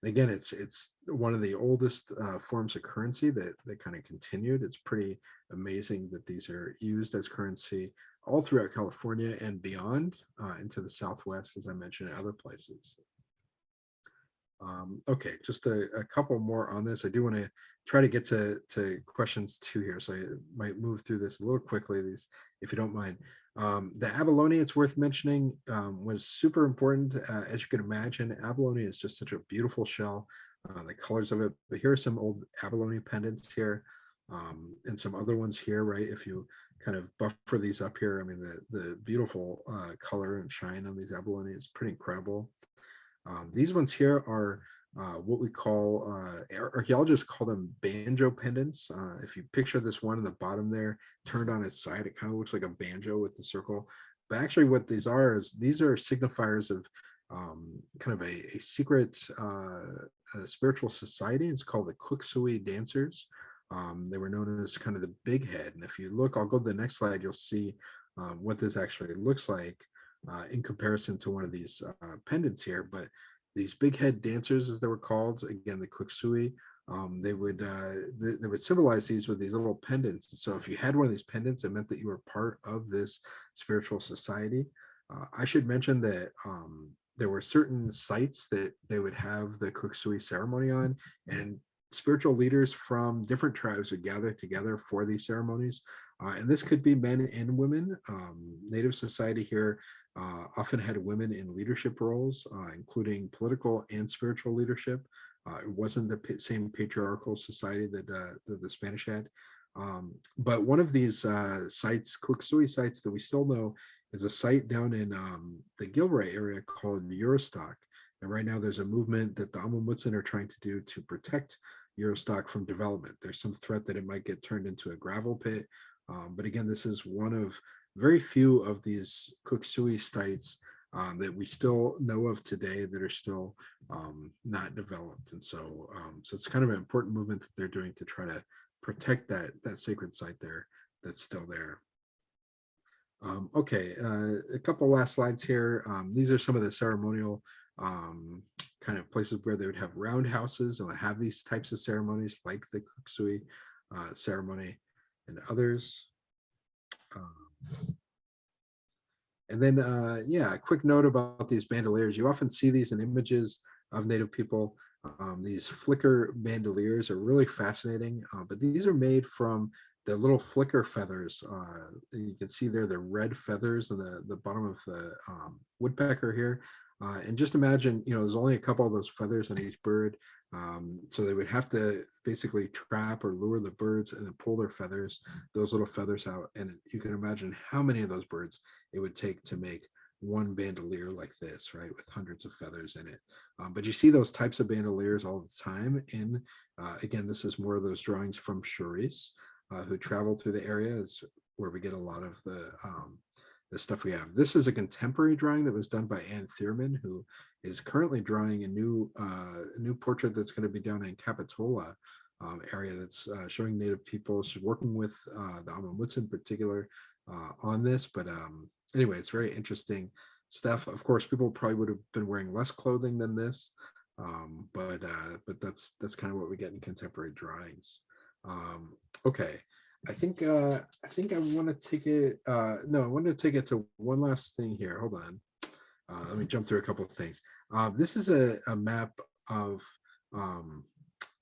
Again, it's one of the oldest forms of currency that kind of continued. It's pretty amazing that these are used as currency all throughout California and beyond into the Southwest, as I mentioned, and other places. Okay, just a couple more on this. I do want to try to get to questions too here, so I might move through this a little quickly, these, if you don't mind. The abalone, it's worth mentioning, was super important. As you can imagine, abalone is just such a beautiful shell, the colors of it. But here are some old abalone pendants here, and some other ones here, right? If you kind of buffer these up here, I mean, the beautiful color and shine on these abalone is pretty incredible. These ones here are what we call, archaeologists call them banjo pendants. If you picture this one in the bottom there, turned on its side, it kind of looks like a banjo with the circle. But actually what these are is these are signifiers of kind of a secret a spiritual society. It's called the Kwiksui dancers. They were known as kind of the big head. And if you look, I'll go to the next slide, you'll see what this actually looks like in comparison to one of these pendants here. But these big head dancers, as they were called, again, the Kwiksui, they would symbolize these with these little pendants. So if you had one of these pendants, it meant that you were part of this spiritual society. I should mention that there were certain sites that they would have the Kwiksui ceremony on, and spiritual leaders from different tribes would gather together for these ceremonies. And this could be men and women. Native society here often had women in leadership roles, including political and spiritual leadership. It wasn't the same patriarchal society that the Spanish had. But one of these sites, Kwiksui sites that we still know, is a site down in the Gilroy area called Eurostock. And right now there's a movement that the Amamutsan are trying to do to protect Eurostock from development. There's some threat that it might get turned into a gravel pit. But again, this is one of very few of these Kwiksui sites that we still know of today that are still not developed. And so it's kind of an important movement that they're doing to try to protect that sacred site there that's still there. Okay, a couple last slides here. These are some of the ceremonial kind of places where they would have roundhouses and would have these types of ceremonies, like the Kwiksui ceremony and others. And then, yeah, a quick note about these bandoliers. You often see these in images of Native people. These flicker bandoliers are really fascinating, but these are made from the little flicker feathers. You can see there the red feathers on the bottom of the woodpecker here. And just imagine, there's only a couple of those feathers on each bird. So they would have to basically trap or lure the birds and then pull their feathers, those little feathers out. And you can imagine how many of those birds it would take to make one bandolier like this, right, with hundreds of feathers in it. But you see those types of bandoliers all the time. And again, this is more of those drawings from Charisse, who traveled through the area. Is where we get a lot of the stuff we have. This is a contemporary drawing that was done by Anne Thierman, who is currently drawing a new portrait that's going to be down in Capitola area that's showing Native people. She's working with the Amamuts in particular on this, but anyway, it's very interesting stuff. Of course, people probably would have been wearing less clothing than this, but that's kind of what we get in contemporary drawings. Okay, I think I want to take it. No, I want to take it to one last thing here. Hold on. Let me jump through a couple of things. This is a map of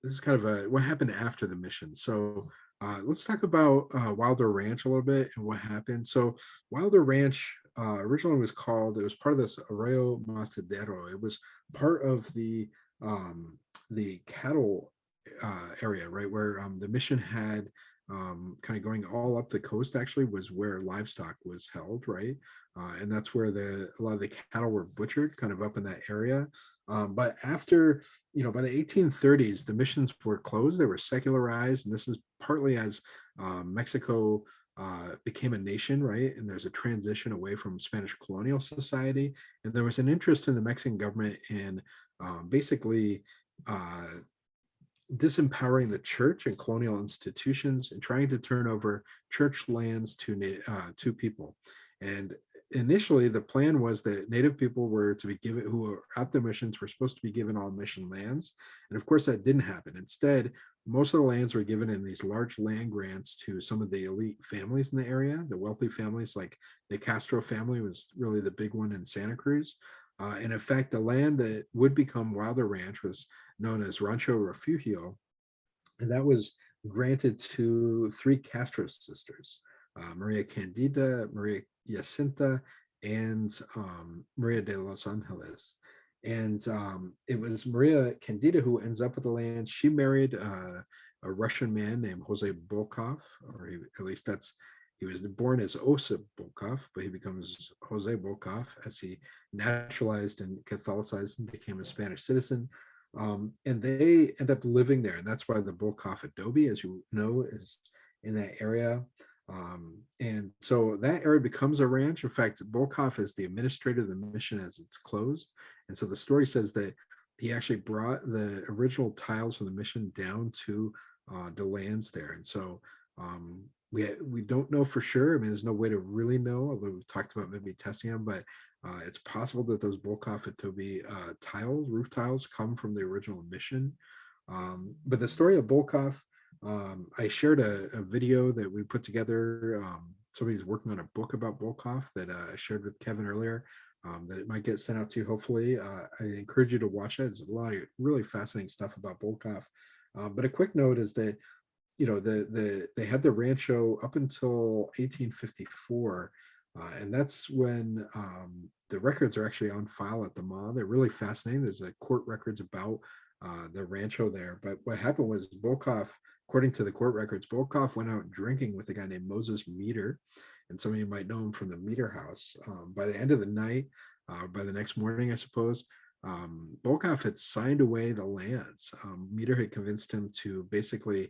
this is kind of a what happened after the mission. So let's talk about Wilder Ranch a little bit and what happened. So Wilder Ranch originally was called. It was part of this Arroyo Matadero. It was part of the cattle area, right, where the mission had kind of going all up the coast. Actually, was where livestock was held, right, and that's where a lot of the cattle were butchered, kind of up in that area. But after, by the 1830s, the missions were closed. They were secularized, and this is partly as Mexico became a nation, right? And there's a transition away from Spanish colonial society, and there was an interest in the Mexican government in basically disempowering the church and colonial institutions and trying to turn over church lands to people. And initially, the plan was that Native people were to be given, who were at the missions, were supposed to be given all mission lands. And of course, that didn't happen. Instead, most of the lands were given in these large land grants to some of the elite families in the area, the wealthy families, like the Castro family was really the big one in Santa Cruz. And in fact, the land that would become Wilder Ranch was known as Rancho Refugio, and that was granted to three Castro sisters, Maria Candida, Maria Jacinta, and Maria de los Angeles. And it was Maria Candida who ends up with the land. She married a Russian man named Jose Bolkov, at least he was born as Osip Bolkov, but he becomes Jose Bolkov as he naturalized and Catholicized and became a Spanish citizen. And they end up living there, and that's why the Bolkov adobe, as you know, is in that area. And so that area becomes a ranch. In fact, Bolkov is the administrator of the mission as it's closed. And so the story says that he actually brought the original tiles from the mission down to the lands there. And so we don't know for sure. I mean, there's no way to really know, although we've talked about maybe testing them, but it's possible that those Bolkov adobe roof tiles, come from the original mission. But the story of Bolkov, I shared a video that we put together. Somebody's working on a book about Bolkov that I shared with Kevin earlier, that it might get sent out to you, hopefully. I encourage you to watch it. There's a lot of really fascinating stuff about Bolkov. But a quick note is that, they had the rancho up until 1854. And that's when the records are actually on file at the mall. They're really fascinating. There's a court records about the rancho there. But what happened was Bolkov, according to the court records, Bolkov went out drinking with a guy named Moses Meter. And some of you might know him from the Meter House. By the end of the night, by the next morning, I suppose, Bolkov had signed away the lands. Meter had convinced him to basically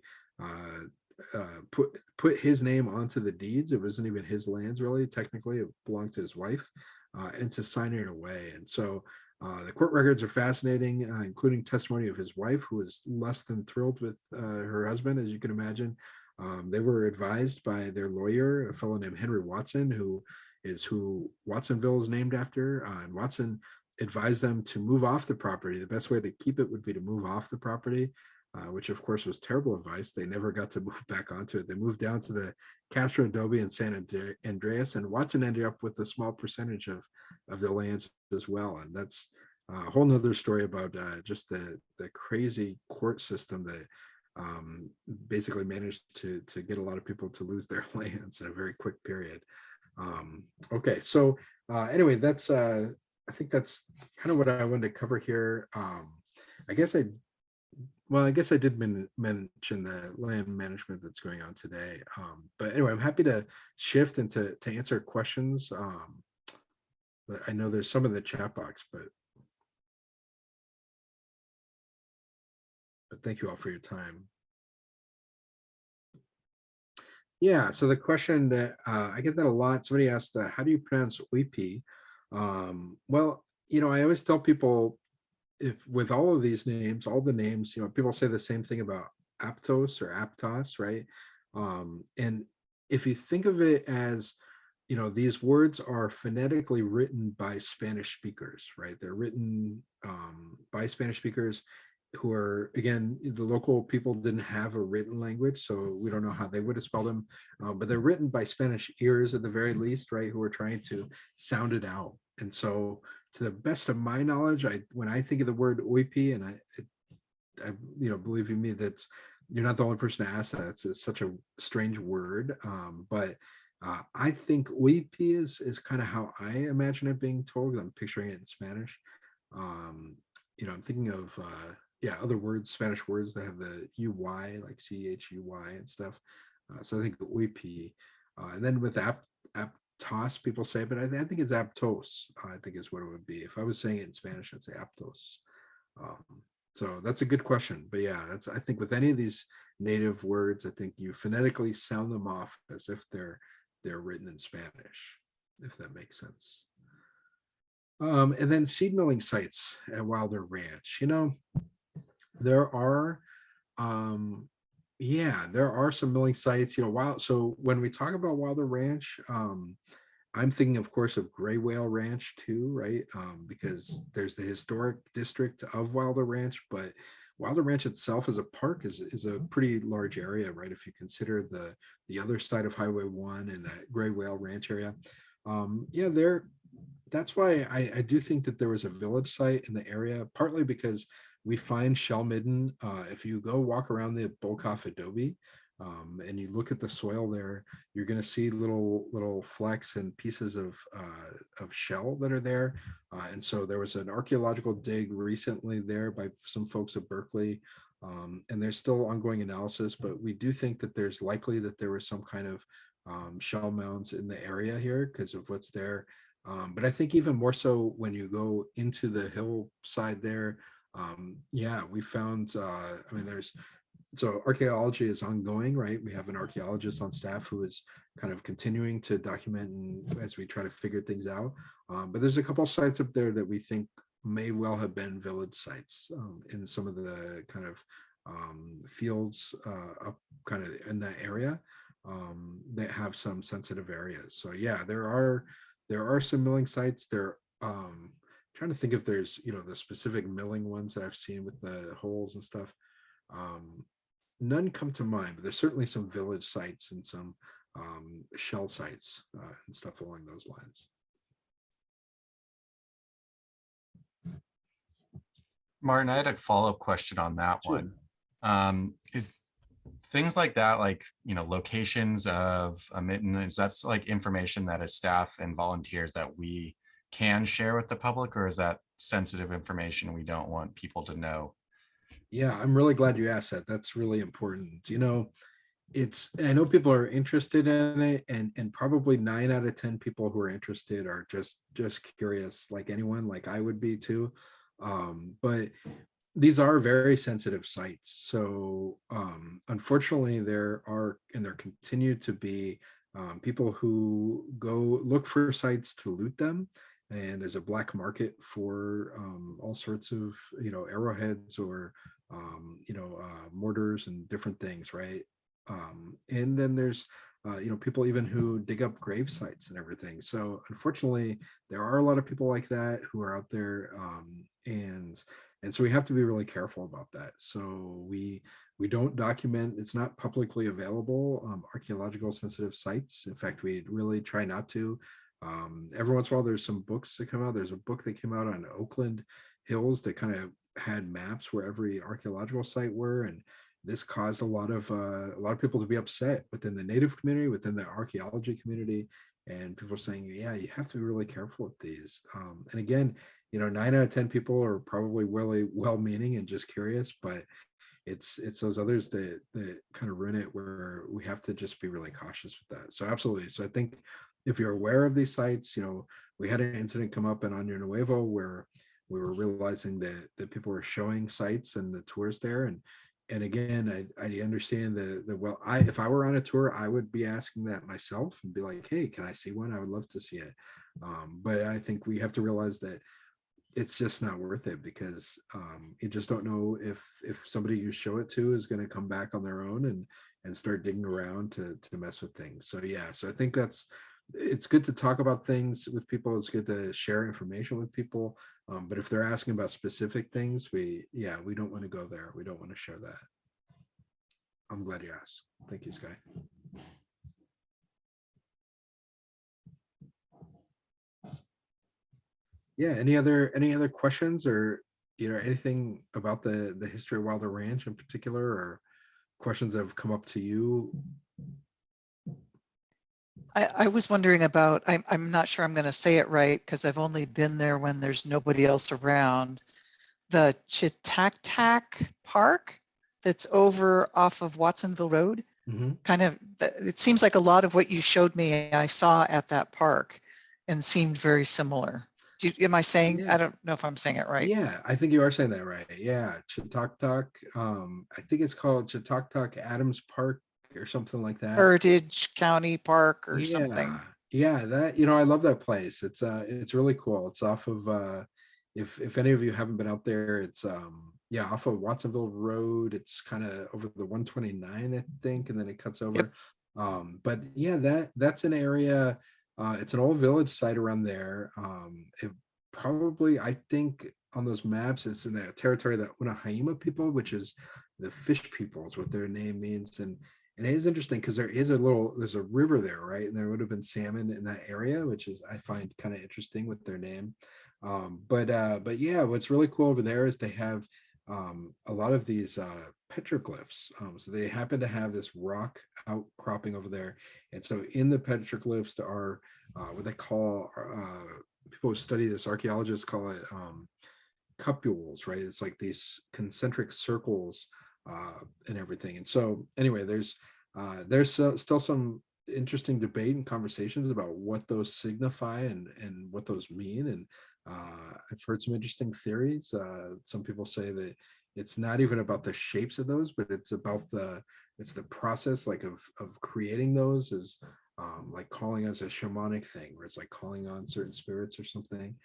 put his name onto the deeds. It wasn't even his lands, really. Technically, it belonged to his wife, and to sign it away. And so the court records are fascinating, including testimony of his wife, who was less than thrilled with her husband, as you can imagine. They were advised by their lawyer, a fellow named Henry Watson, who Watsonville is named after. And Watson advised them to move off the property. The best way to keep it would be to move off the property. Which of course was terrible advice. They never got to move back onto it. They moved down to the Castro Adobe in San Andreas, and Watson ended up with a small percentage of the lands as well. And that's a whole nother story about just the crazy court system that basically managed to get a lot of people to lose their lands in a very quick period. Okay, so anyway, that's I think that's kind of what I wanted to cover here. I guess I did mention the land management that's going on today. But anyway, I'm happy to shift and to answer questions. But I know there's some in the chat box, but thank you all for your time. Yeah, so the question that I get that a lot. Somebody asked, "How do you pronounce Uipi?" Well, I always tell people, if with all of these names, all the names, people say the same thing about Aptos or Aptos, right? And if you think of it as, these words are phonetically written by Spanish speakers, right? They're written by Spanish speakers who are, again, the local people didn't have a written language, so we don't know how they would have spelled them, but they're written by Spanish ears at the very least, right? Who are trying to sound it out. And so, to the best of my knowledge, when I think of the word oip, and believe you me, that's you're not the only person to ask that. It's such a strange word, but I think oip is kind of how I imagine it being told. I'm picturing it in Spanish. Um, I'm thinking of other words, Spanish words that have the uy, like chui and stuff. So I think oip, and then with aptos, people say, but I think it's aptos. I think is what it would be if I was saying it in Spanish. I'd say aptos. Um, so that's a good question. But yeah, that's, I think, with any of these native words, I think you phonetically sound them off as if they're written in Spanish, if that makes sense. And then seed milling sites at Wilder Ranch. There are there are some milling sites, so when we talk about Wilder Ranch, I'm thinking, of course, of Gray Whale Ranch too, right? Because there's the historic district of Wilder Ranch, but Wilder Ranch itself as a park is a pretty large area, right? If you consider the other side of Highway 1 and that Gray Whale Ranch area. Yeah, that's why I do think that there was a village site in the area, partly because we find shell midden. If you go walk around the Bolkoff adobe, and you look at the soil there, you're going to see little flecks and pieces of shell that are there. And so there was an archaeological dig recently there by some folks at Berkeley, and there's still ongoing analysis, but we do think that there's likely that there was some kind of shell mounds in the area here because of what's there. But I think even more so when you go into the hillside there, we found, there's, so archaeology is ongoing, right? We have an archaeologist on staff who is kind of continuing to document and as we try to figure things out. But there's a couple sites up there that we think may well have been village sites in some of the kind of fields up kind of in that area that have some sensitive areas. So yeah, there are some milling sites there. Trying to think if there's the specific milling ones that I've seen with the holes and stuff. Um, None come to mind, but there's certainly some village sites and some shell sites and stuff along those lines. Martin, I had a follow-up question on that Sure. one. Is things like that, like, locations of a mitten, is that's like information that as staff and volunteers that we can share with the public, or is that sensitive information we don't want people to know? Yeah, I'm really glad you asked that. That's really important. I know people are interested in it, and probably 9 out of 10 people who are interested are just curious, like anyone, like I would be too. But these are very sensitive sites. So unfortunately, there are and there continue to be people who go look for sites to loot them. And there's a black market for all sorts of arrowheads or mortars and different things, right? And then there's people even who dig up grave sites and everything. So unfortunately, there are a lot of people like that who are out there, and so we have to be really careful about that. So we don't document. It's not publicly available archaeological sensitive sites. In fact, we really try not to. Every once in a while, there's some books that come out. There's a book that came out on Oakland Hills that kind of had maps where every archaeological site were, and this caused a lot of people to be upset within the native community, within the archaeology community, and people are saying, yeah, you have to be really careful with these. And again, 9 out of 10 people are probably really well-meaning and just curious, but it's those others that kind of ruin it, where we have to just be really cautious with that. So absolutely. So I think if you're aware of these sites, we had an incident come up in Año Nuevo where we were realizing that people were showing sites and the tours there, and and again, I understand the well, if I were on a tour, I would be asking that myself and be like, hey, can I see one? I would love to see it. But I think we have to realize that it's just not worth it, because you just don't know if somebody you show it to is going to come back on their own and start digging around to mess with things. So yeah, so I think it's good to talk about things with people. It's good to share information with people. But if they're asking about specific things, we don't want to go there. We don't want to share that. I'm glad you asked. Thank you, Sky. Yeah, any other questions, or anything about the history of Wilder Ranch in particular, or questions that have come up to you? I was wondering about, I'm not sure I'm going to say it right because I've only been there when there's nobody else around. The Chitaktak Park that's over off of Watsonville Road. Mhm. Kind of, it seems like a lot of what you showed me I saw at that park and seemed very similar. Am I saying, Yeah. I don't know if I'm saying it right. Yeah, I think you are saying that right. Yeah, Chautauqua. I think it's called Chautauqua Adams Park or something like that. Heritage County Park or Yeah, something. yeah, that I love that place. It's really cool. It's off of if any of you haven't been out there, it's yeah, off of Watsonville Road. It's kind of over the 129, I think, and then it cuts Yep. over. But yeah, that's an area, it's an old village site around there. It probably, I think on those maps, it's in the territory of the Unahaima people, which is the fish people, is what their name means. And it is interesting because there's a river there, right? And there would have been salmon in that area, which is, I find, kind of interesting with their name. But yeah, what's really cool over there is they have a lot of these petroglyphs. So they happen to have this rock outcropping over there. And so in the petroglyphs, there are what they call, people who study this, archaeologists call it cupules, right? It's like these concentric circles and everything. And so anyway, still some interesting debate and conversations about what those signify and what those mean. And I've heard some interesting theories. Some people say that it's not even about the shapes of those, but it's the process, like of creating those, is like calling as a shamanic thing, where it's like calling on certain spirits or something.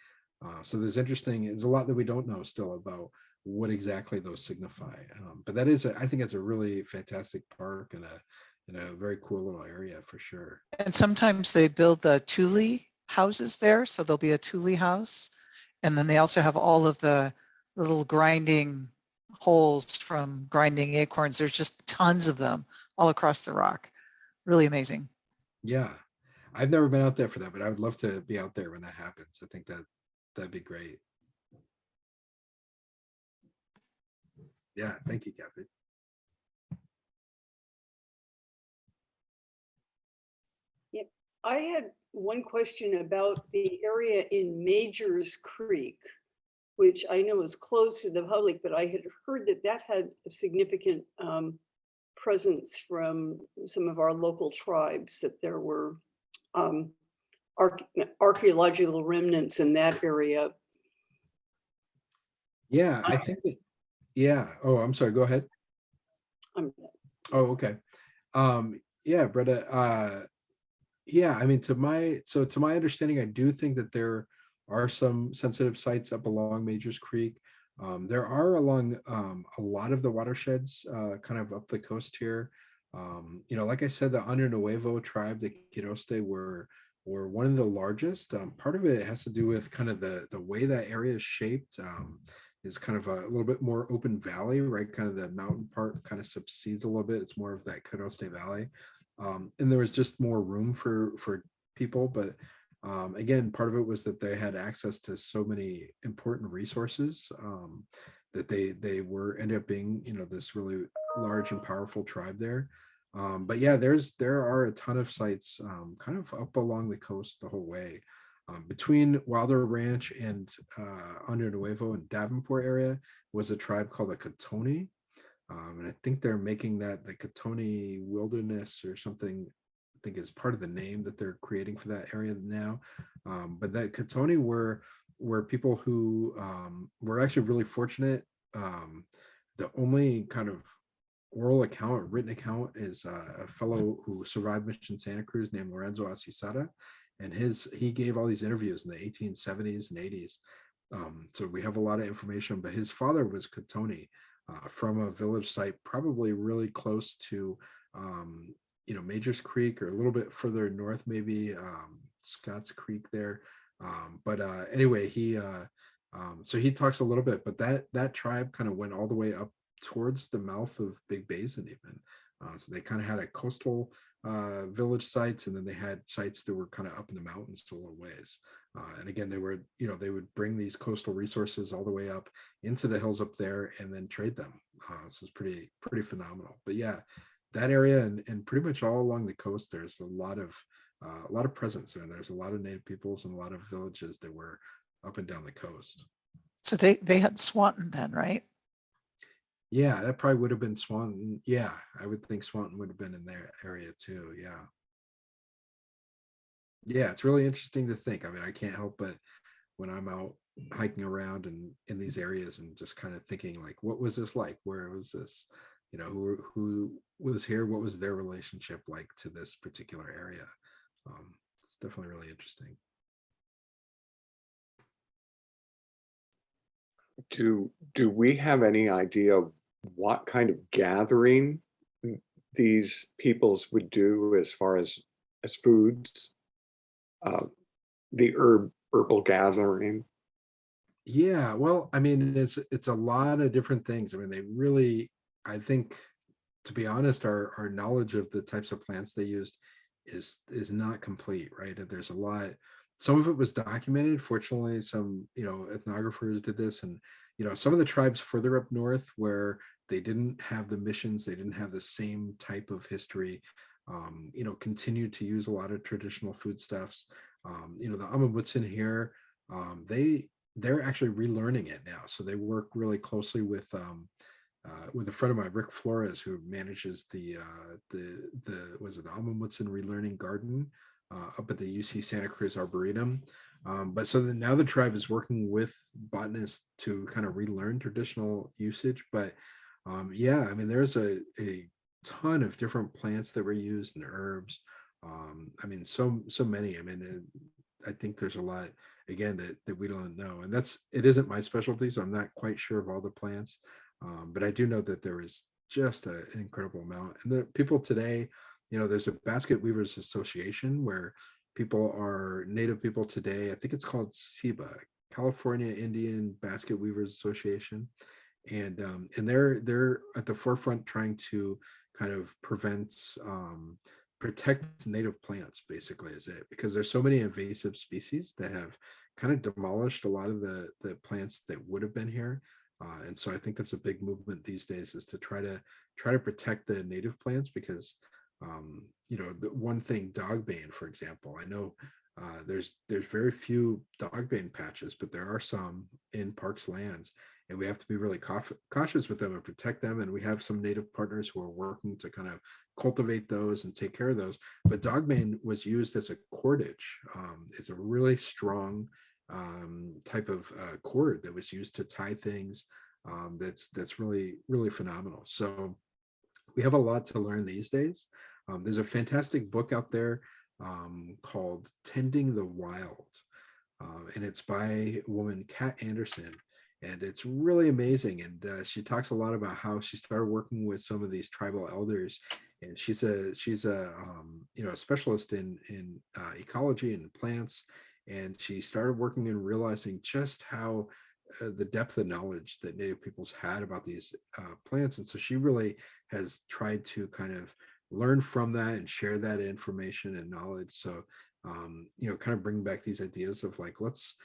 So there's a lot that we don't know still about what exactly those signify. But I think it's a really fantastic park and a very cool little area for sure. And sometimes they build the Thule houses there. So there'll be a Thule house. And then they also have all of the little grinding holes from grinding acorns. There's just tons of them all across the rock. Really amazing. Yeah, I've never been out there for that, but I would love to be out there when that happens. I think that'd be great. Yeah, thank you, Kathy. Yep. I had one question about the area in Majors Creek, which I know is closed to the public, but I had heard that that had a significant presence from some of our local tribes, that there were archaeological remnants in that area. Yeah, I think that, yeah. Oh, I'm sorry. Go ahead. Um, Oh, okay. Yeah, Bretta. Yeah, I mean, to my understanding, I do think that there are some sensitive sites up along Majors Creek. There are along a lot of the watersheds, kind of up the coast here. Like I said, the Año Nuevo tribe, the Quiroste, were one of the largest. Part of it has to do with kind of the way that area is shaped. Is kind of a little bit more open valley, right? Kind of the mountain part kind of subsides a little bit. It's more of that Quiroste Valley. And there was just more room for people. But again, part of it was that they had access to so many important resources, that they were ended up being, this really large and powerful tribe there. But yeah, there are a ton of sites kind of up along the coast the whole way. Between Wilder Ranch and Año Nuevo and Davenport area was a tribe called the Catoni. And I think they're making that the Catoni Wilderness or something, I think is part of the name that they're creating for that area now. But that Catoni were people who were actually really fortunate. The only kind of oral account, written account, is a fellow who survived Mission Santa Cruz named Lorenzo Asisada, and he gave all these interviews in the 1870s and 80s. So we have a lot of information. But his father was Katoni, from a village site, probably really close to Majors Creek, or a little bit further north, maybe Scotts Creek there. But anyway, so he talks a little bit, but that tribe kind of went all the way up towards the mouth of Big Basin even. So they kind of had a coastal village sites, and then they had sites that were kind of up in the mountains a little ways. And again, they would bring these coastal resources all the way up into the hills up there and then trade them. So it's pretty phenomenal. But yeah, that area and pretty much all along the coast, there's a lot of presence, and there's a lot of native peoples and a lot of villages that were up and down the coast. So they had Swanton then, right? Yeah, that probably would have been Swanton. Yeah, I would think Swanton would have been in their area too. Yeah. Yeah, it's really interesting to think. I mean, I can't help but when I'm out hiking around and in these areas and just kind of thinking like, what was this like? Where was this? Who was here? What was their relationship like to this particular area? It's definitely really interesting. Do we have any idea what kind of gathering these peoples would do as far as foods? The herbal gathering? Yeah, well, I mean, it's a lot of different things. I mean, they really, I think, to be honest, our knowledge of the types of plants they used is not complete, right? There's a lot. Some of it was documented. Fortunately, some ethnographers did this, and some of the tribes further up north where they didn't have the missions, they didn't have the same type of history, continued to use a lot of traditional foodstuffs. The Amamutsin here, they're actually relearning it now. So they work really closely with a friend of mine, Rick Flores, who manages the Amamutsin Relearning Garden up at the UC Santa Cruz Arboretum. But so now the tribe is working with botanists to kind of relearn traditional usage. But yeah, I mean, there's a ton of different plants that were used and herbs. I mean, so many. I mean, I think there's a lot again that we don't know, and it isn't my specialty, so I'm not quite sure of all the plants. But I do know that there is just an incredible amount. And the people today, there's a Basket Weavers Association where native people today, I think it's called CIBA, California Indian Basket Weavers Association. And they're at the forefront trying to kind of protect native plants, basically, is it, because there's so many invasive species that have kind of demolished a lot of the plants that would have been here. And so I think that's a big movement these days, is to try to protect the native plants, because the one thing, dogbane, for example, I know there's very few dogbane patches, but there are some in parks lands, and we have to be really cautious with them and protect them. And we have some native partners who are working to kind of cultivate those and take care of those. But dogbane was used as a cordage. It's a really strong type of cord that was used to tie things. That's really, really phenomenal. So we have a lot to learn these days. There's a fantastic book out there called Tending the Wild, and it's by a woman, Kat Anderson, and it's really amazing. And she talks a lot about how she started working with some of these tribal elders, and she's a specialist in ecology and plants, and she started working and realizing just how the depth of knowledge that native peoples had about these plants. And so she really has tried to kind of learn from that and share that information and knowledge. So kind of bring back these ideas of like, let's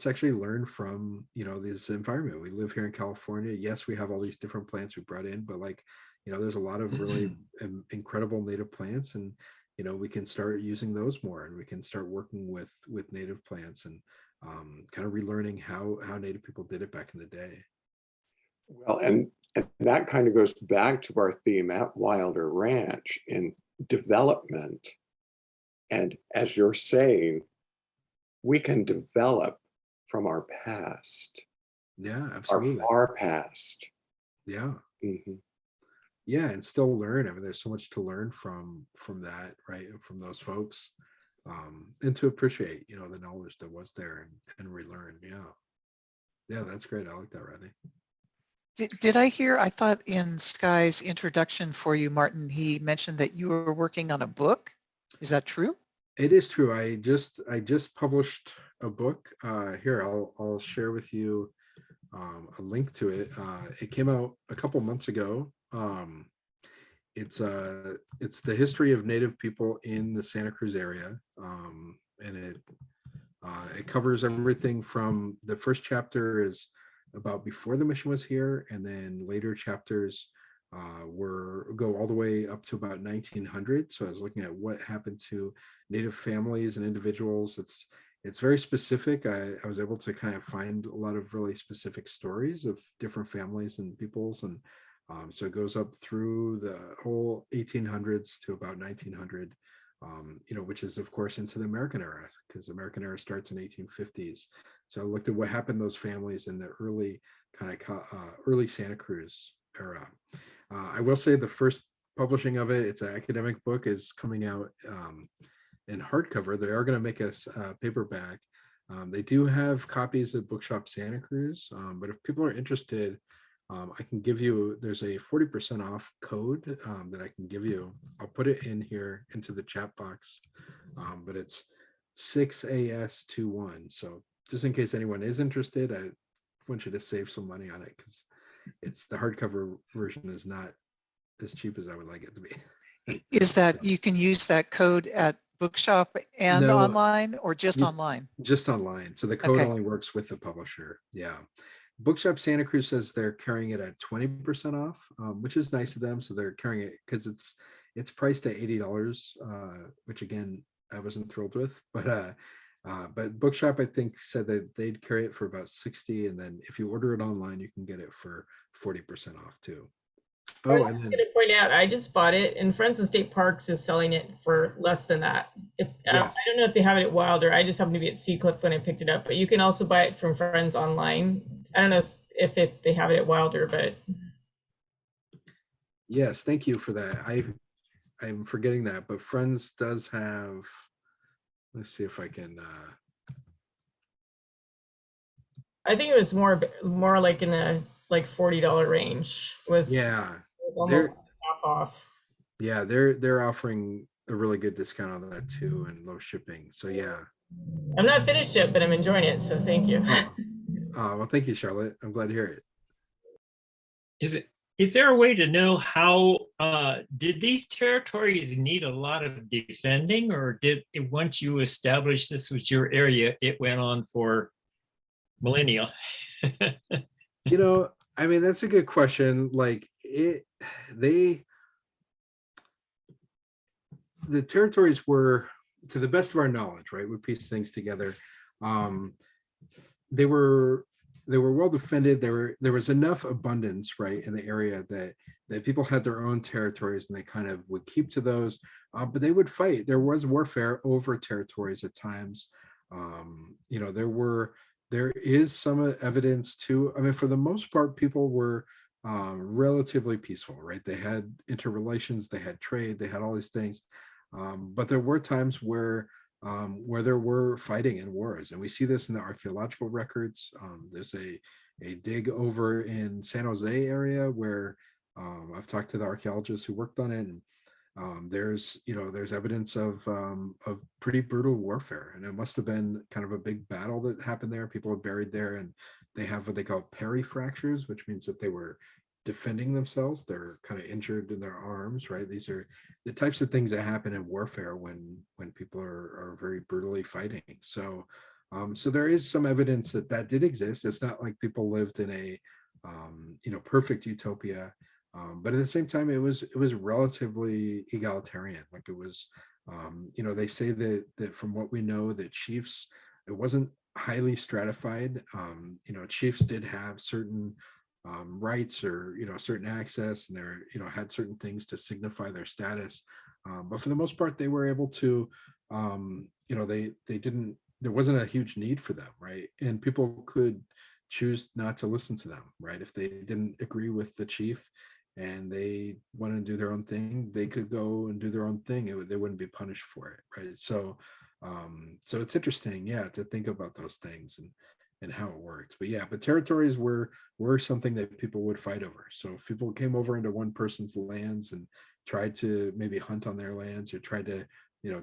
actually learn from this environment. We live here in California. Yes, we have all these different plants we brought in, but like there's a lot of really incredible native plants, and we can start using those more, and we can start working with native plants and kind of relearning how native people did it back in the day. Well, and that kind of goes back to our theme at Wilder Ranch in development. And as you're saying, we can develop from our past. Yeah, absolutely. Our far past. Yeah. Mm-hmm. yeah, and still learn. I mean, there's so much to learn from that, right? From those folks. And to appreciate, the knowledge that was there and relearn. Yeah. Yeah, that's great. I like that, Rodney. Did I hear, I thought in Sky's introduction for you, Martin, he mentioned that you were working on a book. Is that true? It is true. I just published a book. Here, I'll share with you a link to it. It came out a couple months ago. It's the history of Native people in the Santa Cruz area, and it covers everything from the first chapter is about before the mission was here, and then later chapters go all the way up to about 1900. So I was looking at what happened to Native families and individuals. It's very specific. I was able to kind of find a lot of really specific stories of different families and peoples, and so it goes up through the whole 1800s to about 1900. Which is of course into the American era, because the American era starts in 1850s. So I looked at what happened to those families in the early early Santa Cruz era. I will say the first publishing of it, it's an academic book, is coming out in hardcover. They are going to make us paperback. They do have copies at Bookshop Santa Cruz, but if people are interested, I can give you, there's a 40% off code that I can give you. I'll put it in here into the chat box, but it's 6AS21. So just in case anyone is interested, I want you to save some money on it, because the hardcover version is not as cheap as I would like it to be. Is that you can use that code at Bookshop and No, online, or just you- online? Just online. So the code Okay. only works with the publisher. Yeah. Bookshop Santa Cruz says they're carrying it at 20% off, which is nice of them. So they're carrying it because it's priced at $80, which again I wasn't thrilled with. But Bookshop, I think, said that they'd carry it for about 60, and then if you order it online, you can get it for 40% off too. I Oh, was and just then going to point out, I just bought it, and Friends of State Parks is selling it for less than that. I yes, don't know if they have it at Wilder. I just happened to be at Seacliff when I picked it up, but you can also buy it from Friends online. I don't know if they have it at Wilder, but yes, thank you for that. I'm forgetting that, but Friends does have. Let's see if I can. I think it was more like in the $40 range. Yeah, was almost half off. yeah, they're offering a really good discount on that too, and low shipping. So yeah. I'm not finished yet, but I'm enjoying it, so thank you. Well, thank you, Charlotte. I'm glad to hear it. Is there a way to know how did these territories need a lot of defending, or did it, once you established this was your area, it went on for millennia? I mean, that's a good question. Like the territories were, to the best of our knowledge, right? We pieced things together. They were well defended. There was enough abundance, right, in the area that people had their own territories, and they kind of would keep to those. But they would fight. There was warfare over territories at times. There is some evidence too. I mean, for the most part, people were relatively peaceful, right? They had interrelations, they had trade, they had all these things. But there were times where there were fighting and wars, and we see this in the archaeological records. There's a dig over in San Jose area where I've talked to the archaeologists who worked on it, and there's evidence of pretty brutal warfare, and it must have been kind of a big battle that happened there. People are buried there, and they have what they call perifractures, which means that they were defending themselves. They're kind of injured in their arms, right? These are the types of things that happen in warfare when people are very brutally fighting. So there is some evidence that did exist. It's not like people lived in a perfect utopia. But at the same time, it was relatively egalitarian. Like it was, they say that from what we know, that chiefs, it wasn't highly stratified. Chiefs did have certain rights or certain access, and they're had certain things to signify their status. But for the most part, they were able to, they didn't. There wasn't a huge need for them, right? And people could choose not to listen to them, right? If they didn't agree with the chief. and they want to do their own thing, they could go and do their own thing. They wouldn't be punished for it, right? So, so it's interesting, yeah, to think about those things and how it works. But yeah, but territories were something that people would fight over. So if people came over into one person's lands and tried to maybe hunt on their lands or tried to,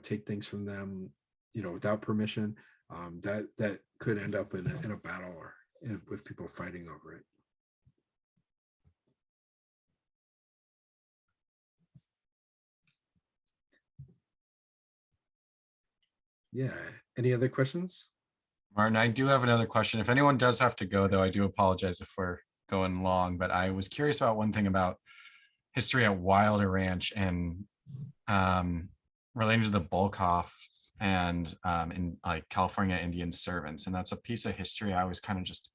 take things from them, without permission, that could end up in a battle or with people fighting over it. Yeah. Any other questions? Martin, I do have another question. If anyone does have to go, though, I do apologize if we're going long, but I was curious about one thing about history at Wilder Ranch and relating to the Bolkoffs and in like California Indian servants. And that's a piece of history I was kind of just,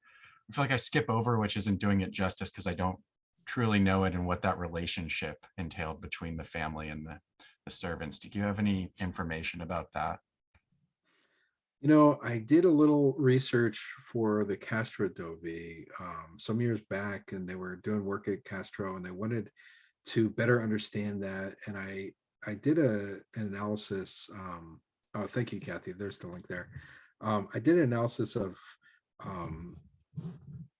I feel like I skip over, which isn't doing it justice because I don't truly know it and what that relationship entailed between the family and the servants. Do you have any information about that? I did a little research for the Castro Adobe some years back, and they were doing work at Castro, and they wanted to better understand that. And I did an analysis. Oh, thank you, Kathy. There's the link there. I did an analysis of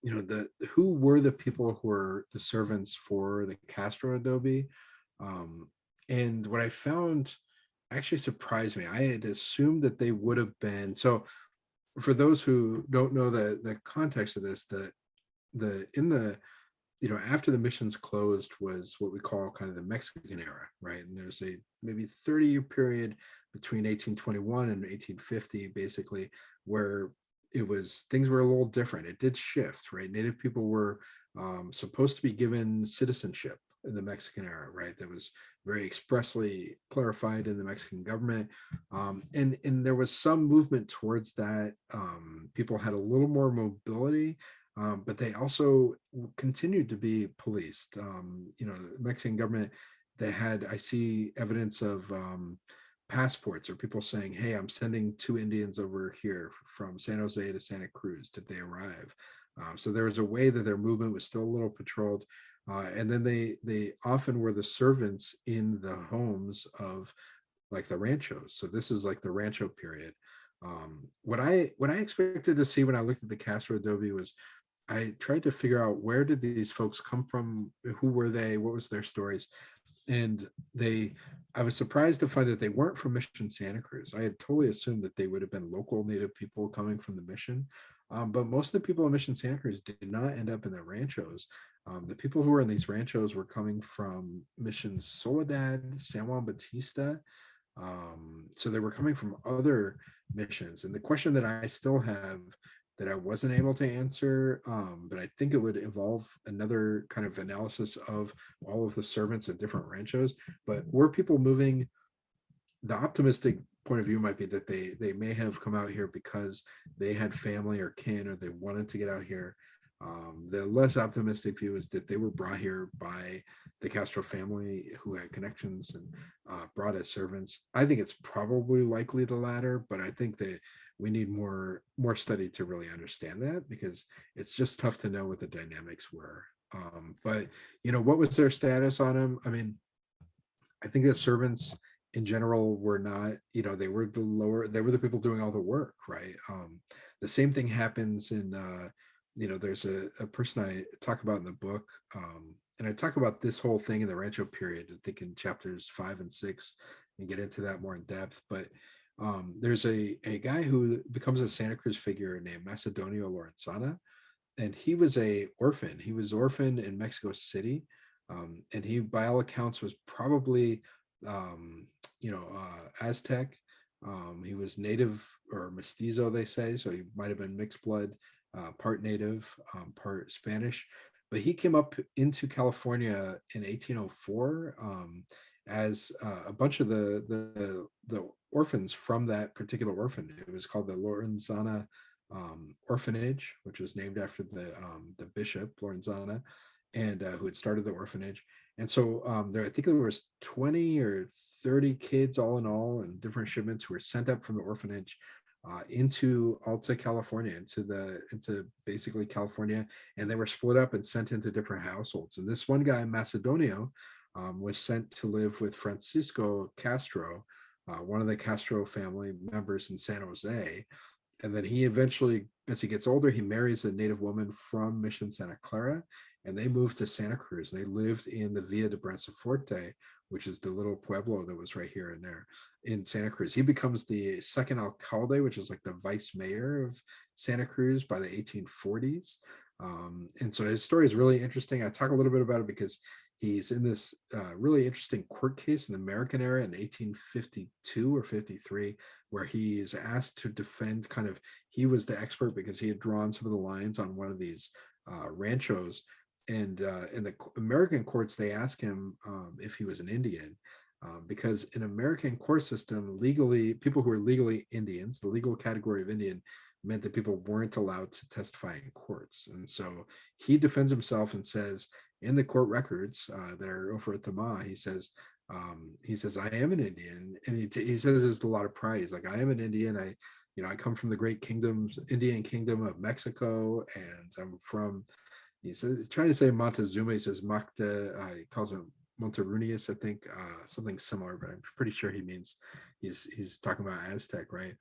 the who were the people who were the servants for the Castro Adobe, and what I found actually surprised me. I had assumed that they would have been. So for those who don't know the context of this, after the missions closed was what we call kind of the Mexican era, right? And there's a maybe 30-year period between 1821 and 1850, basically, where things were a little different. It did shift, right? Native people were supposed to be given citizenship in the Mexican era, right? That was very expressly clarified in the Mexican government. And there was some movement towards that. People had a little more mobility, but they also continued to be policed. The Mexican government, I see evidence of passports or people saying, hey, I'm sending 2 Indians over here from San Jose to Santa Cruz. Did they arrive? So there was a way that their movement was still a little patrolled. And then they often were the servants in the homes of like the ranchos. So this is like the rancho period. What I expected to see when I looked at the Castro Adobe was I tried to figure out, where did these folks come from? Who were they? What was their stories? And I was surprised to find that they weren't from Mission Santa Cruz. I had totally assumed that they would have been local Native people coming from the mission. But most of the people in Mission Santa Cruz did not end up in the ranchos. The people who were in these ranchos were coming from Mission Soledad, San Juan Bautista. So they were coming from other missions. And the question that I still have that I wasn't able to answer, but I think it would involve another kind of analysis of all of the servants at different ranchos. But were people moving? The optimistic point of view might be that they may have come out here because they had family or kin, or they wanted to get out here. The less optimistic view is that they were brought here by the Castro family who had connections and brought as servants. I think it's probably likely the latter, but I think that we need more study to really understand that, because it's just tough to know what the dynamics were. But what was their status on them? I mean, I think the servants in general were not, they were the people doing all the work, right? The same thing happens in there's a person I talk about in the book, and I talk about this whole thing in the Rancho period, I think in chapters 5 and 6, and get into that more in depth. But there's a guy who becomes a Santa Cruz figure named Macedonio Lorenzana, and he was a orphan. He was orphaned in Mexico City, and he, by all accounts, was probably Aztec. He was native or mestizo, they say, so he might have been mixed blood, part native, part Spanish. But he came up into California in 1804 as a bunch of the orphans from that particular orphan. It was called the Lorenzana orphanage, which was named after the bishop Lorenzana, and who had started the orphanage. And so I think there was 20 or 30 kids all in all, and different shipments who were sent up from the orphanage into Alta California, into basically California, and they were split up and sent into different households. And this one guy, Macedonio, was sent to live with Francisco Castro, one of the Castro family members in San Jose. And then he eventually, as he gets older, he marries a native woman from Mission Santa Clara, and they moved to Santa Cruz. They lived in the Villa de Branciforte, which is the little pueblo that was right here and there in Santa Cruz. He becomes the second alcalde, which is like the vice mayor of Santa Cruz by the 1840s. And so his story is really interesting. I talk a little bit about it because he's in this really interesting court case in the American era in 1852 or 53, where he is asked to defend he was the expert because he had drawn some of the lines on one of these ranchos. And in the American courts, they ask him if he was an Indian, because in American court system, legally, people who are legally Indians, the legal category of Indian meant that people weren't allowed to testify in courts. And so he defends himself and says, in the court records that are over at the Ma, he says, I am an Indian. And he says there's a lot of pride. He's like, I am an Indian. I come from the great Indian kingdom of Mexico. And I'm from, he says, he's trying to say Montezuma. He says Macta, he calls him Monterunius, I think, something similar, but I'm pretty sure he means he's talking about Aztec, right?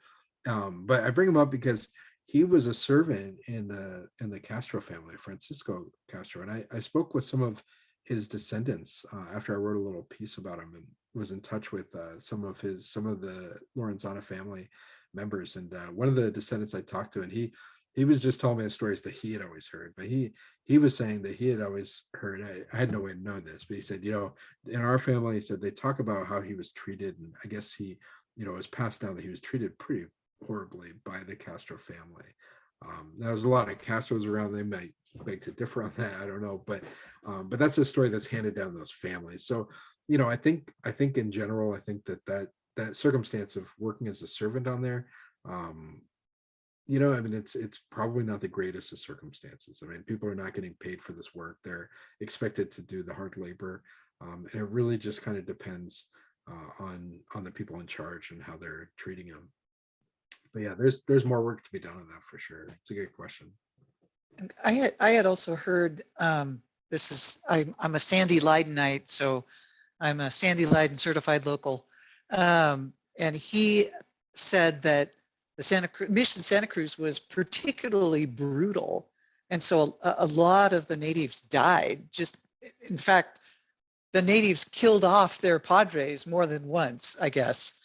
But I bring him up because he was a servant in the Castro family, Francisco Castro, and I spoke with some of his descendants after I wrote a little piece about him, and was in touch with some of the Lorenzana family members. And one of the descendants I talked to, and he was just telling me the stories that he had always heard, but he was saying that he had always heard, I had no way to know this, but he said, in our family, he said they talk about how he was treated, and I guess he, it was passed down that he was treated pretty horribly by the Castro family. There's a lot of Castros around. They might beg to differ on that. I don't know, but that's a story that's handed down those families. So, I think in general, I think that circumstance of working as a servant on there, it's probably not the greatest of circumstances. I mean, people are not getting paid for this work. They're expected to do the hard labor. And it really just kind of depends on the people in charge and how they're treating them. But yeah, there's more work to be done on that for sure. It's a good question. And I had also heard, I'm a Sandy Leidenite, so I'm a Sandy Leiden certified local. And he said that the Mission Santa Cruz was particularly brutal. And so a lot of the natives died. In fact, the natives killed off their padres more than once, I guess.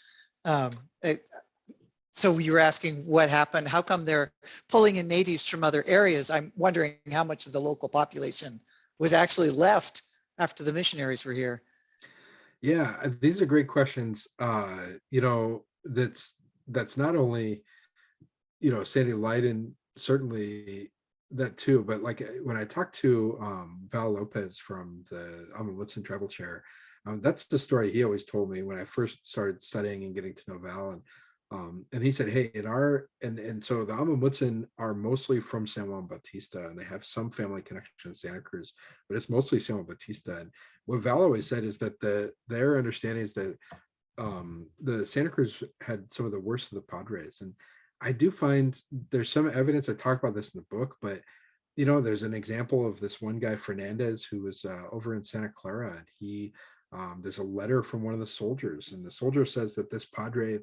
So you were asking what happened, how come they're pulling in natives from other areas? I'm wondering how much of the local population was actually left after the missionaries were here. Yeah, these are great questions. That's not only, Sandy Leiden, certainly that too, but like when I talked to Val Lopez from the Woodson Tribal Chair, that's the story he always told me when I first started studying and getting to know Val. And he said, hey, so the Amamutsan are mostly from San Juan Bautista, and they have some family connection in Santa Cruz, but it's mostly San Juan Bautista. And what Val always said is that their understanding is that the Santa Cruz had some of the worst of the Padres. And I do find there's some evidence, I talk about this in the book, but there's an example of this one guy, Fernandez, who was over in Santa Clara, and he there's a letter from one of the soldiers, and the soldier says that this Padre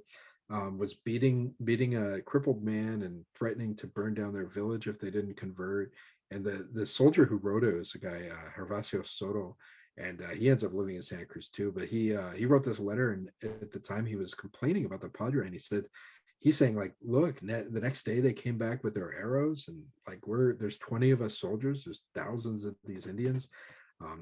was beating a crippled man and threatening to burn down their village if they didn't convert. And the soldier who wrote it was a guy, Gervasio Soto, and he ends up living in Santa Cruz too. But he wrote this letter, and at the time he was complaining about the Padre, and he's saying like, look, the next day they came back with their arrows, and like there's 20 of us soldiers, there's thousands of these Indians.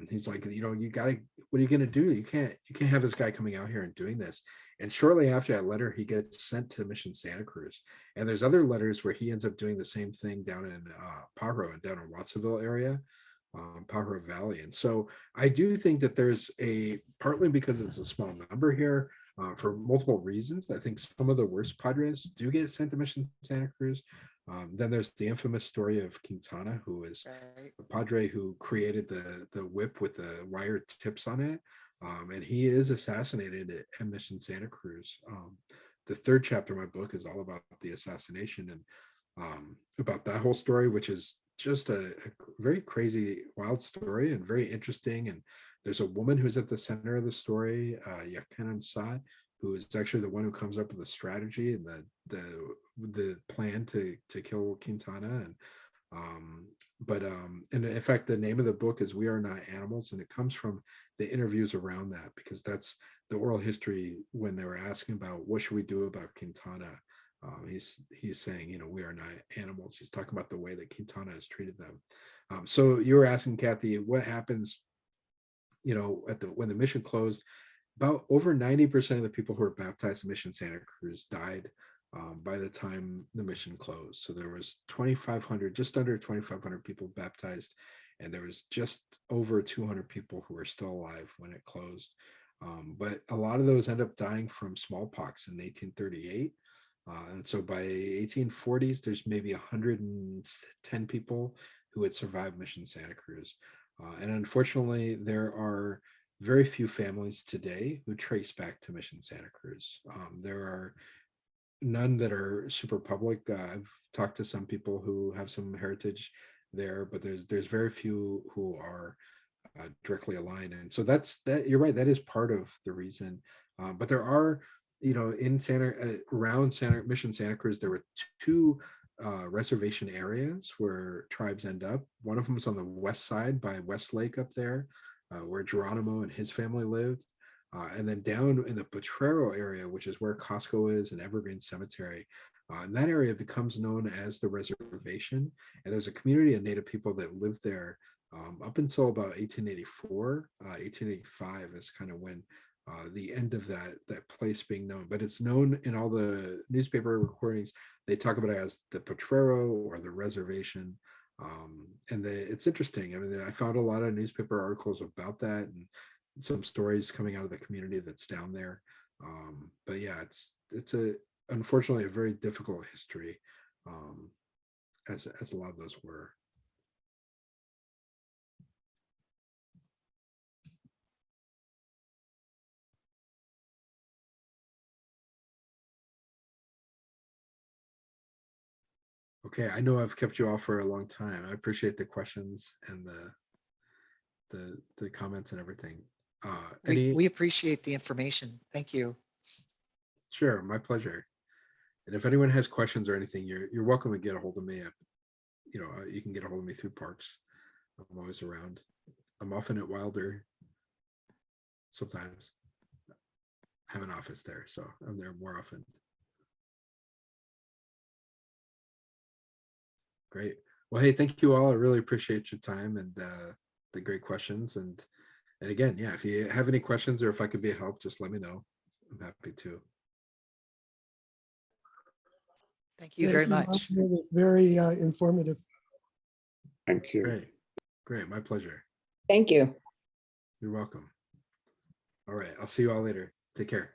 He's like, you gotta, what are you gonna do? You can't have this guy coming out here and doing this. And shortly after that letter, he gets sent to Mission Santa Cruz. And there's other letters where he ends up doing the same thing down in Pajaro and down in Watsonville area, Pajaro Valley. And so I do think that there's partly because it's a small number here, for multiple reasons. I think some of the worst Padres do get sent to Mission Santa Cruz. Then there's the infamous story of Quintana, who is the Padre who created the whip with the wire tips on it. And he is assassinated at Mission Santa Cruz. the third chapter of my book is all about the assassination and about that whole story, which is just a very crazy, wild story and very interesting. And there's a woman who's at the center of the story, Yakanan Sa, who is actually the one who comes up with the strategy and the plan to kill Quintana. And and in fact, the name of the book is "We Are Not Animals," and it comes from the interviews around that, because that's the oral history when they were asking about what should we do about Quintana. He's saying, you know, we are not animals. He's talking about the way that Quintana has treated them. So you were asking, Kathy, what happens, you know, when the mission closed? About over 90% of the people who were baptized in Mission Santa Cruz died by the time the mission closed. So there was 2,500, just under 2,500 people baptized, and there was just over 200 people who were still alive when it closed. But a lot of those end up dying from smallpox in 1838. And so by 1840s, there's maybe 110 people who had survived Mission Santa Cruz. And unfortunately, there are very few families today who trace back to Mission Santa Cruz. There are none that are super public. I've talked to some people who have some heritage there, but there's very few who are directly aligned. And so that you're right, that is part of the reason. But there are, you know, in around Mission Santa Cruz, there were two reservation areas where tribes end up. One of them is on the west side by West Lake up there, where Geronimo and his family lived. And then down in the Potrero area, which is where Costco is and Evergreen Cemetery, and that area becomes known as the reservation. And there's a community of Native people that lived there up until about 1884. 1885 is kind of when the end of that place being known. But it's known in all the newspaper recordings. They talk about it as the Potrero or the reservation. And it's interesting. I mean, I found a lot of newspaper articles about that and some stories coming out of the community that's down there. But yeah, it's unfortunately a very difficult history, as a lot of those were. Okay, I know I've kept you all for a long time. I appreciate the questions and the comments and everything. We appreciate the information. Thank you. Sure, my pleasure. And if anyone has questions or anything, you're welcome to get a hold of me. You know, you can get a hold of me through Parks. I'm always around. I'm often at Wilder. Sometimes I have an office there, so I'm there more often. Great. Well, hey, thank you all. I really appreciate your time and the great questions. And again, yeah, if you have any questions or if I could be a help, just let me know. I'm happy to. Thank you very much. It was very informative. Thank you. Great. Great. My pleasure. Thank you. You're welcome. All right. I'll see you all later. Take care.